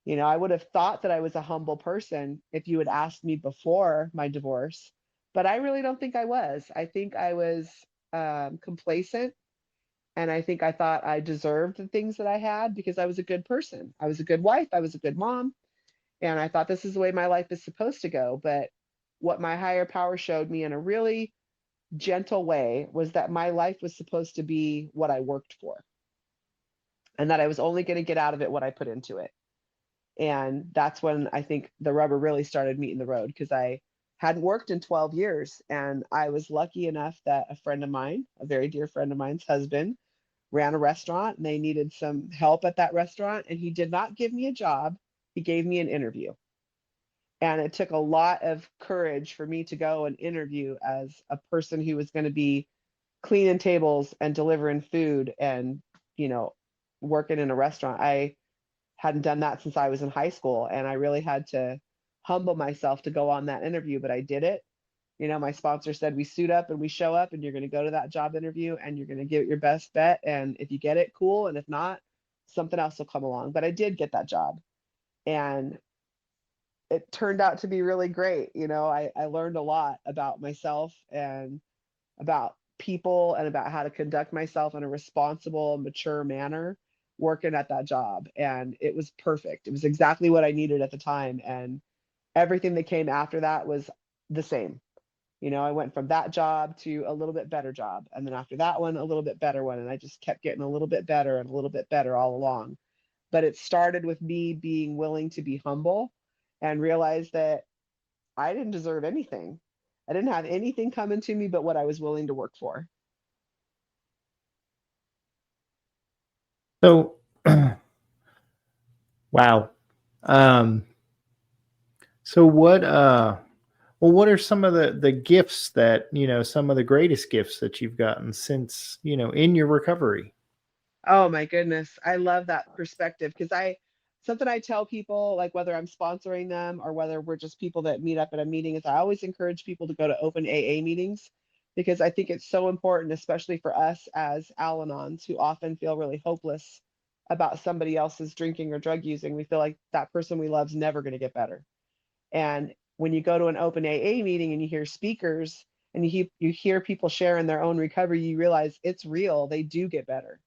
I would have thought that I was a humble person if you had asked me before my divorce, but I really don't think I was. I think I was complacent, and I think I thought I deserved the things that I had because I was a good person. I was a good wife. I was a good mom. And I thought this is the way my life is supposed to go. But what my higher power showed me in a really gentle way was that my life was supposed to be what I worked for, and that I was only going to get out of it what I put into it. And that's when I think the rubber really started meeting the road, because I hadn't worked in 12 years. And I was lucky enough that a friend of mine, a very dear friend of mine's husband, ran a restaurant, and they needed some help at that restaurant. And he did not give me a job. He gave me an interview. And it took a lot of courage for me to go and interview as a person who was going to be cleaning tables and delivering food and, you know, working in a restaurant. I hadn't done that since I was in high school, and I really had to humble myself to go on that interview, but I did it. My sponsor said we suit up and we show up, and you're going to go to that job interview and you're going to give it your best bet. And if you get it, cool. And if not, something else will come along. But I did get that job, and it turned out to be really great. I learned a lot about myself and about people and about how to conduct myself in a responsible, mature manner working at that job. And it was perfect. It was exactly what I needed at the time. And everything that came after that was the same. I went from that job to a little bit better job. And then after that one, a little bit better one. And I just kept getting a little bit better and a little bit better all along. But it started with me being willing to be humble and realize that I didn't deserve anything. I didn't have anything coming to me but what I was willing to work for. So, wow. Um, so what are some of the gifts that, some of the greatest gifts that you've gotten since, in your recovery? Oh my goodness. I love that perspective because something I tell people, like whether I'm sponsoring them or whether we're just people that meet up at a meeting, is I always encourage people to go to open AA meetings because I think it's so important, especially for us as Al-Anons who often feel really hopeless about somebody else's drinking or drug using. We feel like that person we love is never going to get better. And when you go to an open AA meeting and you hear speakers and you hear people sharing their own recovery, you realize it's real. They do get better,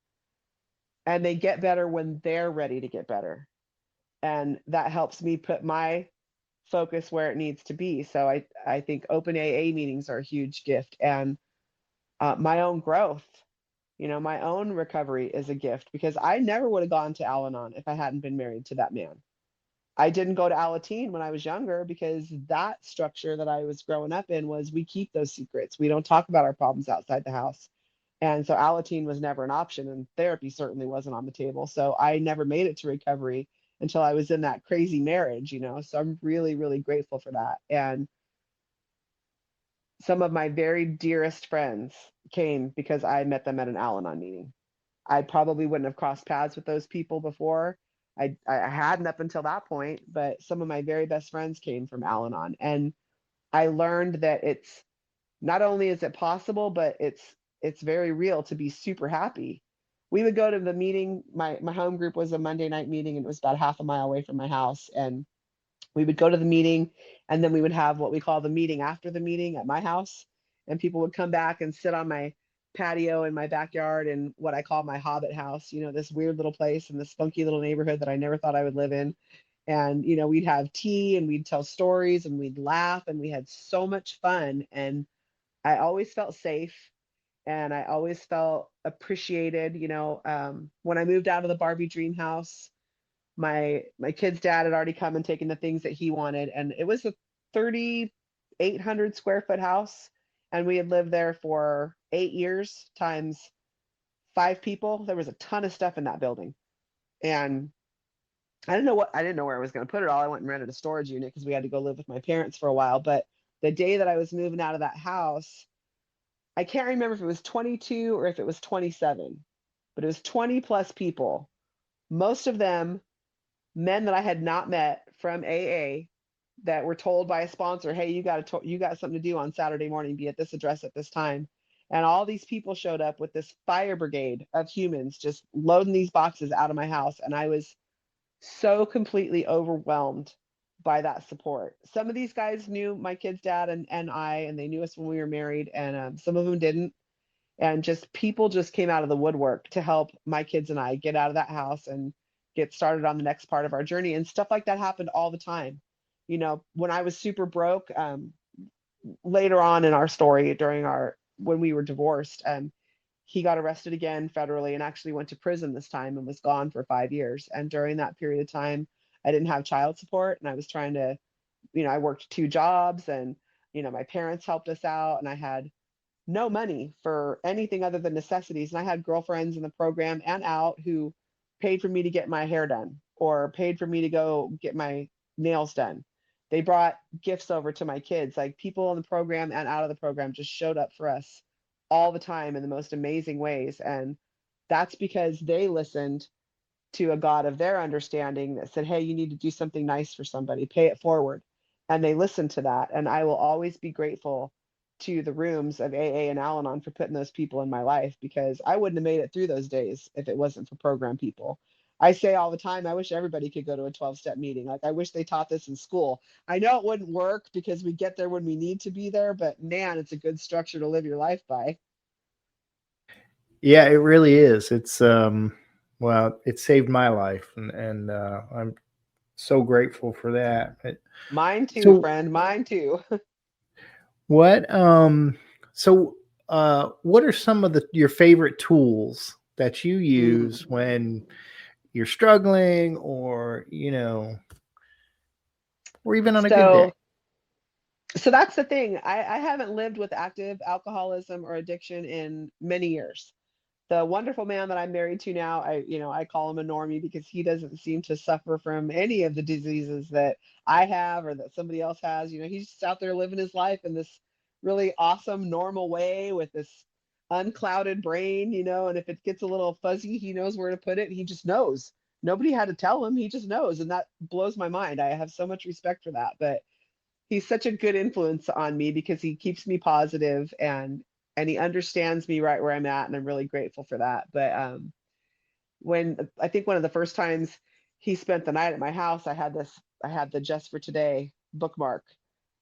and they get better when they're ready to get better. And that helps me put my focus where it needs to be. So I think open AA meetings are a huge gift. And my own growth, my own recovery is a gift because I never would have gone to Al-Anon if I hadn't been married to that man. I didn't go to Alateen when I was younger because that structure that I was growing up in was we keep those secrets. We don't talk about our problems outside the house. And so Alateen was never an option, and therapy certainly wasn't on the table. So I never made it to recovery until I was in that crazy marriage. So I'm really, really grateful for that. And some of my very dearest friends came because I met them at an Al-Anon meeting. I probably wouldn't have crossed paths with those people before. I hadn't up until that point, but some of my very best friends came from Al-Anon. And I learned that it's not only is it possible, but it's very real to be super happy. We would go to the meeting. My home group was a Monday night meeting, and it was about half a mile away from my house. And we would go to the meeting, and then we would have what we call the meeting after the meeting at my house. And people would come back and sit on my patio in my backyard in what I call my hobbit house, this weird little place in this funky little neighborhood that I never thought I would live in. And we'd have tea and we'd tell stories and we'd laugh and we had so much fun. And I always felt safe and I always felt appreciated. When I moved out of the Barbie dream house, my kid's dad had already come and taken the things that he wanted, and it was a 3,800 square foot house, and we had lived there for 8 years times 5 people. There was a ton of stuff in that building, and I didn't know where I was going to put it all. I went and rented a storage unit because we had to go live with my parents for a while. But the day that I was moving out of that house, I can't remember if it was 22 or if it was 27, but it was 20 plus people, most of them men that I had not met from AA that were told by a sponsor, "Hey, you got something to do on Saturday morning. Be at this address at this time." And all these people showed up with this fire brigade of humans just loading these boxes out of my house, and I was so completely overwhelmed by that support. Some of these guys knew my kid's dad and they knew us when we were married, and some of them didn't. And just people just came out of the woodwork to help my kids and I get out of that house and get started on the next part of our journey. And stuff like that happened all the time. When I was super broke, later on in our story, when we were divorced, he got arrested again federally and actually went to prison this time and was gone for 5 years. And during that period of time, I didn't have child support, and I was trying to, I worked 2 jobs, and my parents helped us out, and I had no money for anything other than necessities. And I had girlfriends in the program and out who paid for me to get my hair done or paid for me to go get my nails done. They brought gifts over to my kids. Like, people in the program and out of the program just showed up for us all the time in the most amazing ways. And that's because they listened to a God of their understanding that said, "Hey, you need to do something nice for somebody, pay it forward." And they listened to that. And I will always be grateful to the rooms of AA and Al-Anon for putting those people in my life, because I wouldn't have made it through those days if it wasn't for program people. I say all the time, I wish everybody could go to a 12-step meeting. Like, I wish they taught this in school. I know it wouldn't work because we get there when we need to be there, but man, it's a good structure to live your life by. Yeah, it really is. Well, it saved my life, and I'm so grateful for that. Mine too, So, friend. Mine too. What so what are some of your favorite tools that you use Mm. when you're struggling, or or even on a good day? So, so that's the thing. I haven't lived with active alcoholism or addiction in many years. The wonderful man that I'm married to now, I call him a normie because he doesn't seem to suffer from any of the diseases that I have or that somebody else has. He's just out there living his life in this really awesome, normal way with this unclouded brain, and if it gets a little fuzzy, he knows where to put it. He just knows. Nobody had to tell him. He just knows. And that blows my mind. I have so much respect for that. But he's such a good influence on me because he keeps me positive and he understands me right where I'm at, and I'm really grateful for that. But when I think one of the first times he spent the night at my house, I had the Just for Today bookmark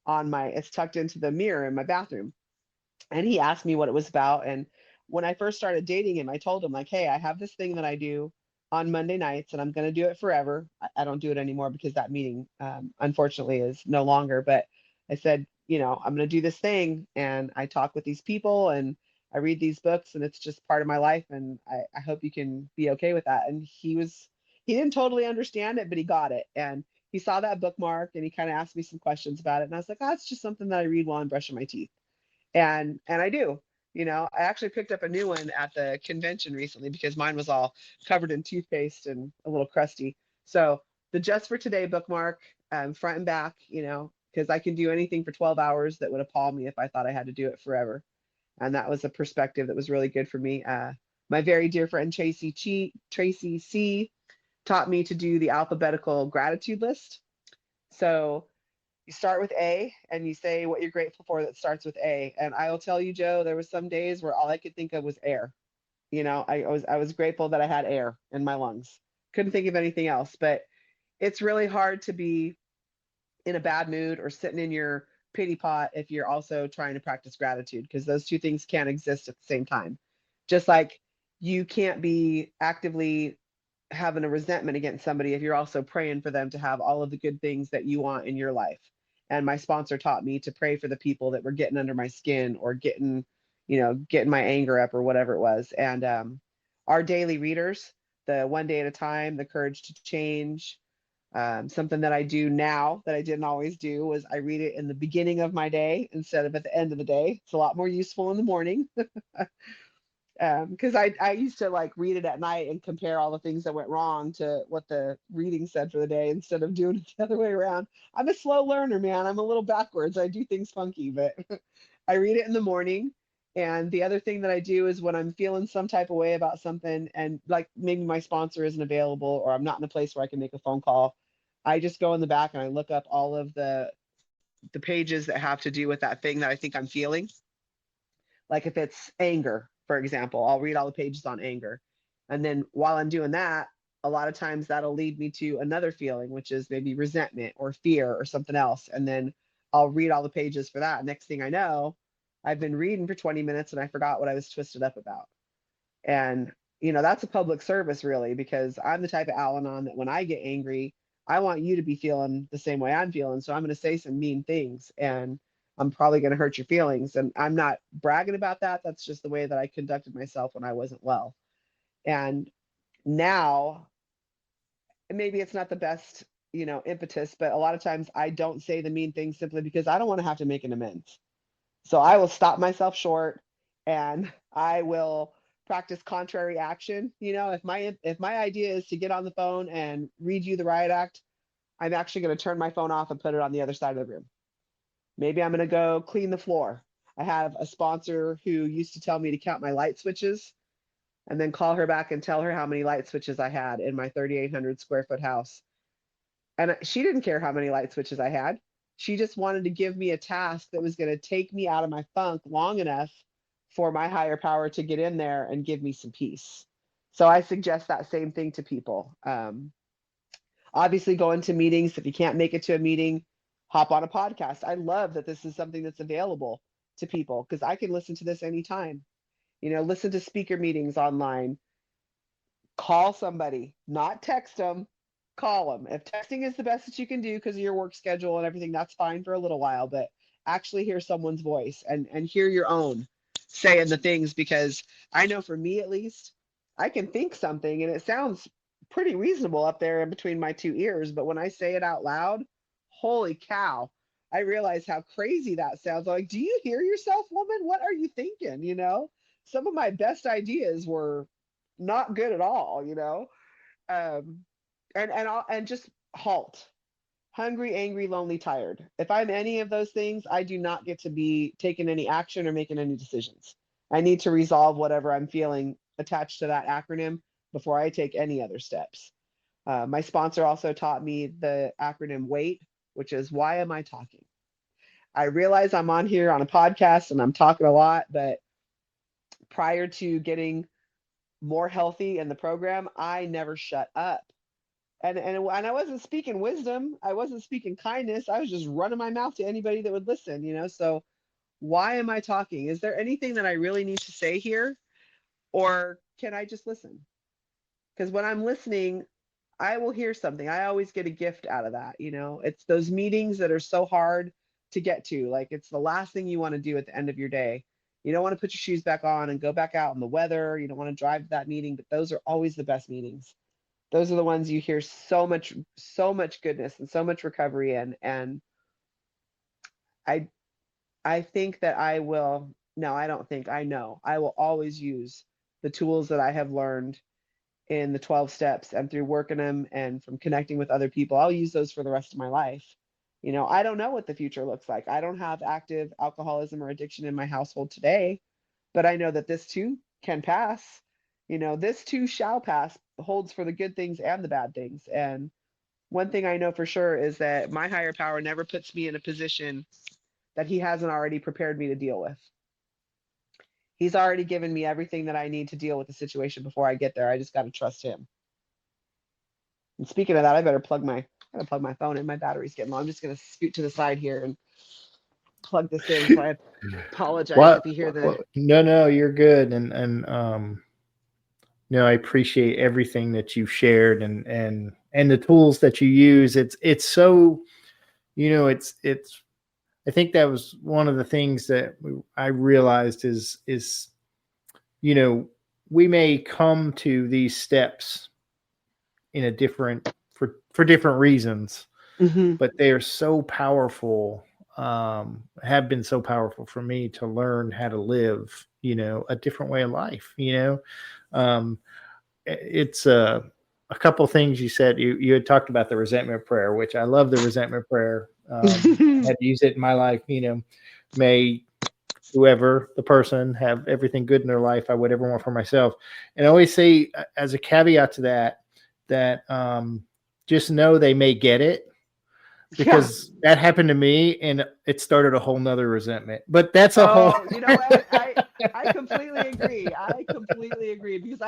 on it's tucked into the mirror in my bathroom, and he asked me what it was about. And when I first started dating him, I told him, like, hey, I have this thing that I do on Monday nights and I'm going to do it forever. I don't do it anymore because that meeting, unfortunately, is no longer. But I said, I'm going to do this thing and I talk with these people and I read these books and it's just part of my life. And I hope you can be okay with that. And he didn't totally understand it, but he got it. And he saw that bookmark and he kind of asked me some questions about it. And I was like, oh, it's just something that I read while I'm brushing my teeth. And I do. I actually picked up a new one at the convention recently because mine was all covered in toothpaste and a little crusty. So the Just for Today bookmark, front and back, because I can do anything for 12 hours that would appall me if I thought I had to do it forever. And that was a perspective that was really good for me. My very dear friend Tracy C taught me to do the alphabetical gratitude list. So you start with A and you say what you're grateful for that starts with A. And I will tell you, Joe, there was some days where all I could think of was air. I was grateful that I had air in my lungs. Couldn't think of anything else. But it's really hard to be in a bad mood or sitting in your pity pot if you're also trying to practice gratitude, because those two things can't exist at the same time. Just like you can't be actively having a resentment against somebody if you're also praying for them to have all of the good things that you want in your life. And my sponsor taught me to pray for the people that were getting under my skin or getting my anger up or whatever it was. And our daily readers, the One Day at a Time, the Courage to Change, something that I do now that I didn't always do was I read it in the beginning of my day instead of at the end of the day. It's a lot more useful in the morning. Because I used to like read it at night and compare all the things that went wrong to what the reading said for the day instead of doing it the other way around. I'm a slow learner, man. I'm a little backwards. I do things funky, but I read it in the morning. And the other thing that I do is when I'm feeling some type of way about something and like maybe my sponsor isn't available or I'm not in a place where I can make a phone call, I just go in the back and I look up all of the pages that have to do with that thing that I think I'm feeling. Like if it's anger, for example, I'll read all the pages on anger. And then while I'm doing that, a lot of times that'll lead me to another feeling, which is maybe resentment or fear or something else. And then I'll read all the pages for that. Next thing I know, I've been reading for 20 minutes and I forgot what I was twisted up about. And, that's a public service really, because I'm the type of Al-Anon that when I get angry, I want you to be feeling the same way I'm feeling. So I'm going to say some mean things and I'm probably going to hurt your feelings. And I'm not bragging about that. That's just the way that I conducted myself when I wasn't well. And now, maybe it's not the best, impetus, but a lot of times I don't say the mean things simply because I don't want to have to make an amends. So I will stop myself short and I will practice contrary action. If my idea is to get on the phone and read you the riot act, I'm actually going to turn my phone off and put it on the other side of the room. Maybe I'm going to go clean the floor. I have a sponsor who used to tell me to count my light switches and then call her back and tell her how many light switches I had in my 3,800 square foot house. And she didn't care how many light switches I had. She just wanted to give me a task that was going to take me out of my funk long enough for my higher power to get in there and give me some peace. So I suggest that same thing to people. Obviously, go into meetings. If you can't make it to a meeting, hop on a podcast. I love that this is something that's available to people because I can listen to this anytime. Listen to speaker meetings online, call somebody, not text them, call them. If texting is the best that you can do because of your work schedule and everything, that's fine for a little while, but actually hear someone's voice and hear your own saying the things, because I know for me at least, I can think something and it sounds pretty reasonable up there in between my two ears, but when I say it out loud, holy cow, I realize how crazy that sounds. Like, do you hear yourself, woman? What are you thinking? You know, some of my best ideas were not good at all, you know. um and just halt. Hungry, angry, lonely, tired. If I'm any of those things, I do not get to be taking any action or making any decisions. I need to resolve whatever I'm feeling attached to that acronym before I take any other steps. My sponsor also taught me the acronym WAIT, which is, why am I talking? I realize I'm on here on a podcast and I'm talking a lot, but prior to getting more healthy in the program, I never shut up. And I wasn't speaking wisdom, I wasn't speaking kindness, I was just running my mouth to anybody that would listen, you know. So why am I talking? Is there anything that I really need to say here, or can I just listen? Because when I'm listening, I will hear something. I always get a gift out of that, you know. It's those meetings that are so hard to get to. Like, it's the last thing you want to do at the end of your day. You don't want to put your shoes back on and go back out in the weather. You don't want to drive to that meeting, but those are always the best meetings. Those are the ones you hear so much goodness and so much recovery in. And I I think that I will, no, I don't think, I know I will always use the tools that I have learned in the 12 steps and through working them and from connecting with other people. I'll use those for the rest of my life. You know, I don't know what the future looks like. I don't have active alcoholism or addiction in my household today, but I know that this too can pass. You know, this too shall pass, holds for the good things and the bad things. And one thing I know for sure is that my higher power never puts me in a position that he hasn't already prepared me to deal with. He's already given me everything that I need to deal with the situation before I get there. I just got to trust him. And speaking of that, I gotta plug my phone in. My battery's getting low. I'm just gonna scoot to the side here and plug this in. So I apologize if What? you hear the. What? No, no, you're good. No, I appreciate everything that you've shared and the tools that you use. It's so, it's. I think that was one of the things that I realized is you know we may come to these steps in a different for different reasons, Mhm. but they are so powerful. Have been so powerful for me to learn how to live, a different way of life. Um, it's a couple things you said. You had talked about the resentment prayer, which I love. The resentment prayer. I had to use it in my life. May whoever the person have everything good in their life I would ever want for myself. And I always say, as a caveat to that just know they may get it, Yeah. because that happened to me and it started a whole nother resentment. But that's a whole. Oh, you know what? I completely agree. I completely agree, because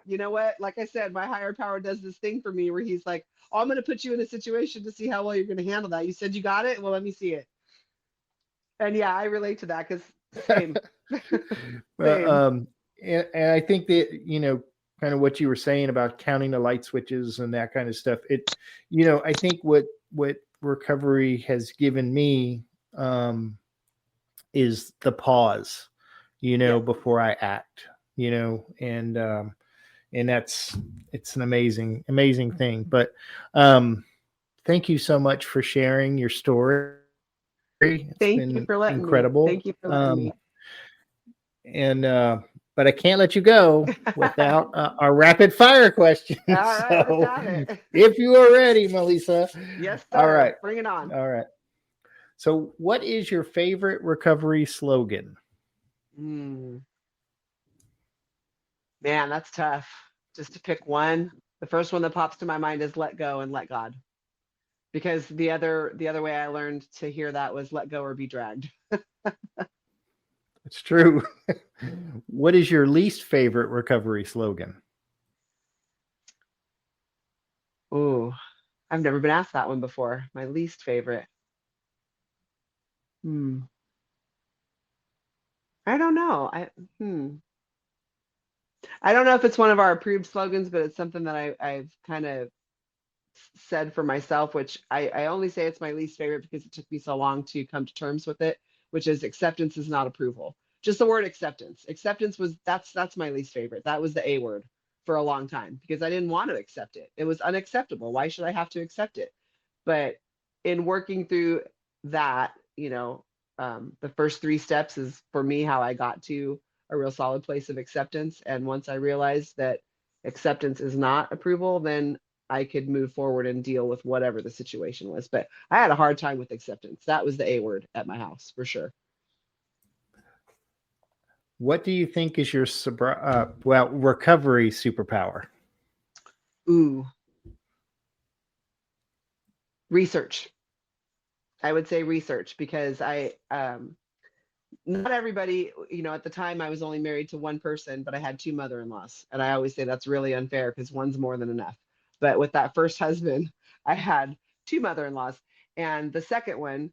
you know what? Like I said, my higher power does this thing for me where he's like, "Oh, I'm going to put you in a situation to see how well you're going to handle that. You said you got it. Well, let me see it." And yeah, I relate to that, because same, Well, same. and I think that kind of what you were saying about counting the light switches and that kind of stuff. I think what recovery has given me is the pause, Yep. before I act, and it's an amazing thing. But thank you so much for sharing your story. It's Thank you been for letting me. incredible. Thank you for letting me. And but I can't let you go without our rapid fire questions. All right, let's So have it. if you are ready, Melisa. Yes, All sir. right. Bring it on. All right. So what is your favorite recovery slogan? Mm, man, that's tough. Just to pick one. The first one that pops to my mind is "Let go and let God," because the other way I learned to hear that was "Let go or be dragged." It's true. What is your least favorite recovery slogan? Ooh, I've never been asked that one before. My least favorite. Hmm. I don't know. I don't know if it's one of our approved slogans, but it's something that I've kind of said for myself, which I only say it's my least favorite because it took me so long to come to terms with it, which is acceptance is not approval. Just the word acceptance. Acceptance was that's my least favorite. That was the A word for a long time because I didn't want to accept it. It was unacceptable. Why should I have to accept it? But in working through that, the first three steps is for me how I got to a real solid place of acceptance. And once I realized that acceptance is not approval, then I could move forward and deal with whatever the situation was. But I had a hard time with acceptance. That was the A word at my house for sure. What do you think is your recovery superpower? Ooh, research. I would say research because not everybody, at the time I was only married to one person, but I had two mother-in-laws. And I always say that's really unfair because one's more than enough. But with that first husband, I had two mother-in-laws. And the second one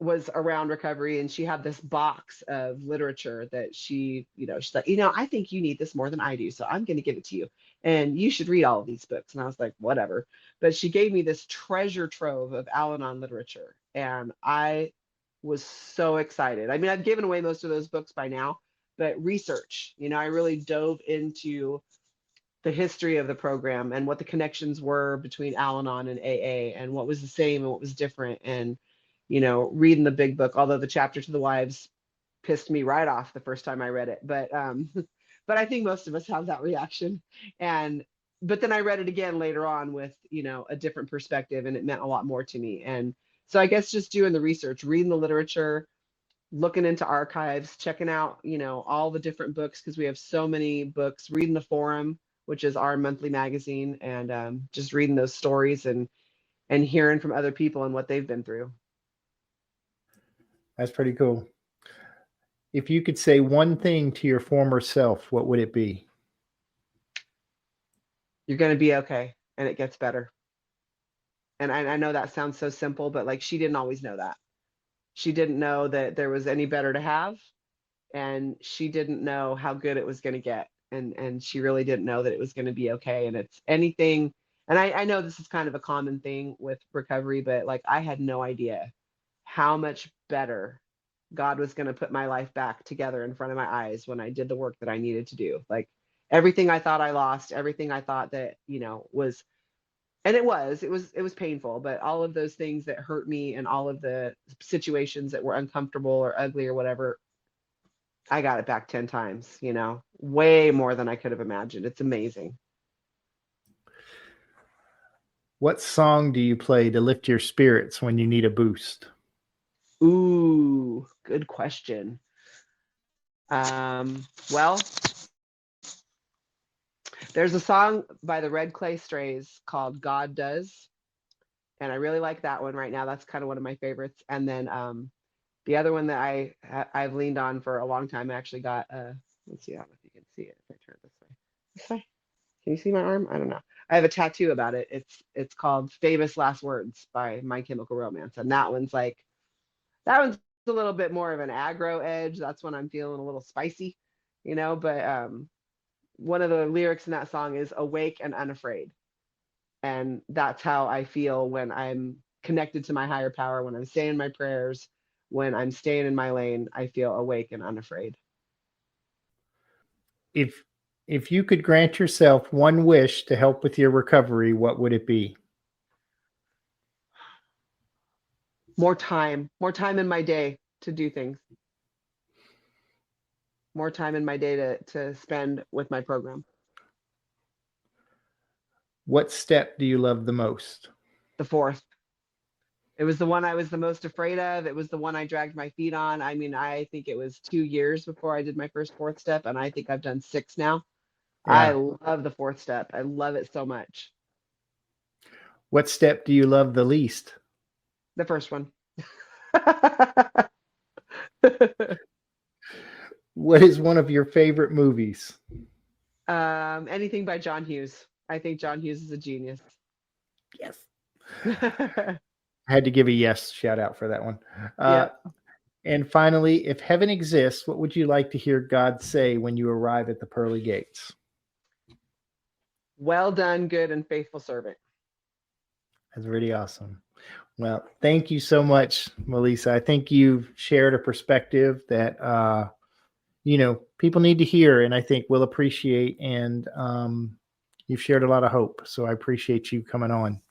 was around recovery, and she had this box of literature that she's like, I think you need this more than I do, so I'm going to give it to you, and you should read all of these books. And I was like, whatever. But she gave me this treasure trove of Al-Anon literature, and I was so excited. I mean, I've given away most of those books by now, but research, I really dove into the history of the program and what the connections were between Al-Anon and AA and what was the same and what was different. And, reading the big book, although the chapter to the wives pissed me right off the first time I read it. But but I think most of us have that reaction. But then I read it again later on with, a different perspective, and it meant a lot more to me. And so I guess just doing the research, reading the literature, looking into archives, checking out, all the different books, because we have so many books, reading the forum, which is our monthly magazine, and just reading those stories and hearing from other people and what they've been through. That's pretty cool. If you could say one thing to your former self, what would it be? You're going to be okay, and it gets better. And I know that sounds so simple, but like, she didn't always know that. She didn't know that there was any better to have, and she didn't know how good it was going to get. And she really didn't know that it was going to be okay. And it's anything. And I know this is kind of a common thing with recovery, but like, I had no idea how much better God was going to put my life back together in front of my eyes when I did the work that I needed to do. Like, everything I thought I lost, everything I thought that, was, and it was painful, but all of those things that hurt me and all of the situations that were uncomfortable or ugly or whatever, I got it back 10 times, way more than I could have imagined. It's amazing. What song do you play to lift your spirits when you need a boost? Ooh, good question. Well, there's a song by the Red Clay Strays called God Does, and I really like that one right now. That's kind of one of my favorites. And then the other one that I've leaned on for a long time, I actually got let's see, I don't know if you can see it if I turn it this way. This way? Can you see my arm? I don't know. I have a tattoo about it. It's called Famous Last Words by My Chemical Romance. And that one's a little bit more of an aggro edge. That's when I'm feeling a little spicy, but one of the lyrics in that song is awake and unafraid. And that's how I feel when I'm connected to my higher power, when I'm saying my prayers, when I'm staying in my lane, I feel awake and unafraid. If you could grant yourself one wish to help with your recovery, what would it be? More time in my day to do things. More time in my day to spend with my program. What step do you love the most? The fourth. It was the one I was the most afraid of. It was the one I dragged my feet on. I mean, I think it was 2 years before I did my first fourth step, and I think I've done 6 now. I Yeah. love the fourth step. I love it so much. What step do you love the least? The first one. What is one of your favorite movies? Anything by John Hughes. I think John Hughes is a genius. Yes. I had to give a yes shout out for that one. Yeah. And finally, if heaven exists, what would you like to hear God say when you arrive at the pearly gates? Well done, good and faithful servant. That's really awesome. Well, thank you so much, Melisa. I think you've shared a perspective that people need to hear, and I think will appreciate. And you've shared a lot of hope. So I appreciate you coming on.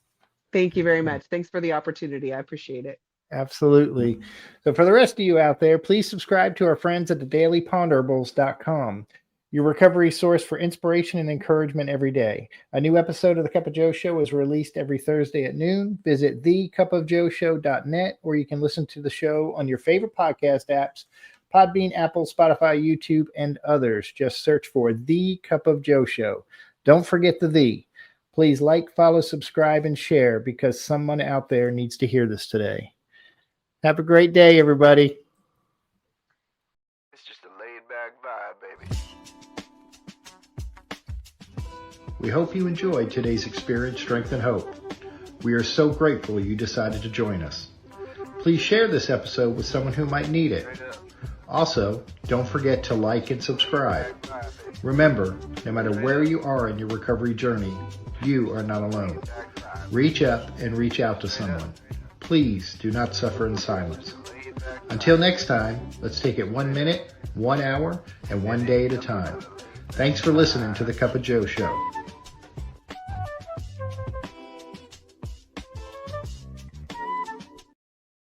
Thank you very much. Thanks for the opportunity. I appreciate it. Absolutely. So for the rest of you out there, please subscribe to our friends at thedailyponderables.com, your recovery source for inspiration and encouragement every day. A new episode of The Cup of Joe Show is released every Thursday at noon. Visit thecupofjoeshow.net, or you can listen to the show on your favorite podcast apps, Podbean, Apple, Spotify, YouTube, and others. Just search for The Cup of Joe Show. Don't forget the "the." Please like, follow, subscribe, and share, because someone out there needs to hear this today. Have a great day, everybody. It's just a laid-back vibe, baby. We hope you enjoyed today's experience, strength, and hope. We are so grateful you decided to join us. Please share this episode with someone who might need it. Also, don't forget to like and subscribe. Remember, no matter where you are in your recovery journey, you are not alone. Reach up and reach out to someone. Please do not suffer in silence. Until next time, let's take it 1 minute, 1 hour, and 1 day at a time. Thanks for listening to The Cup of Joe Show.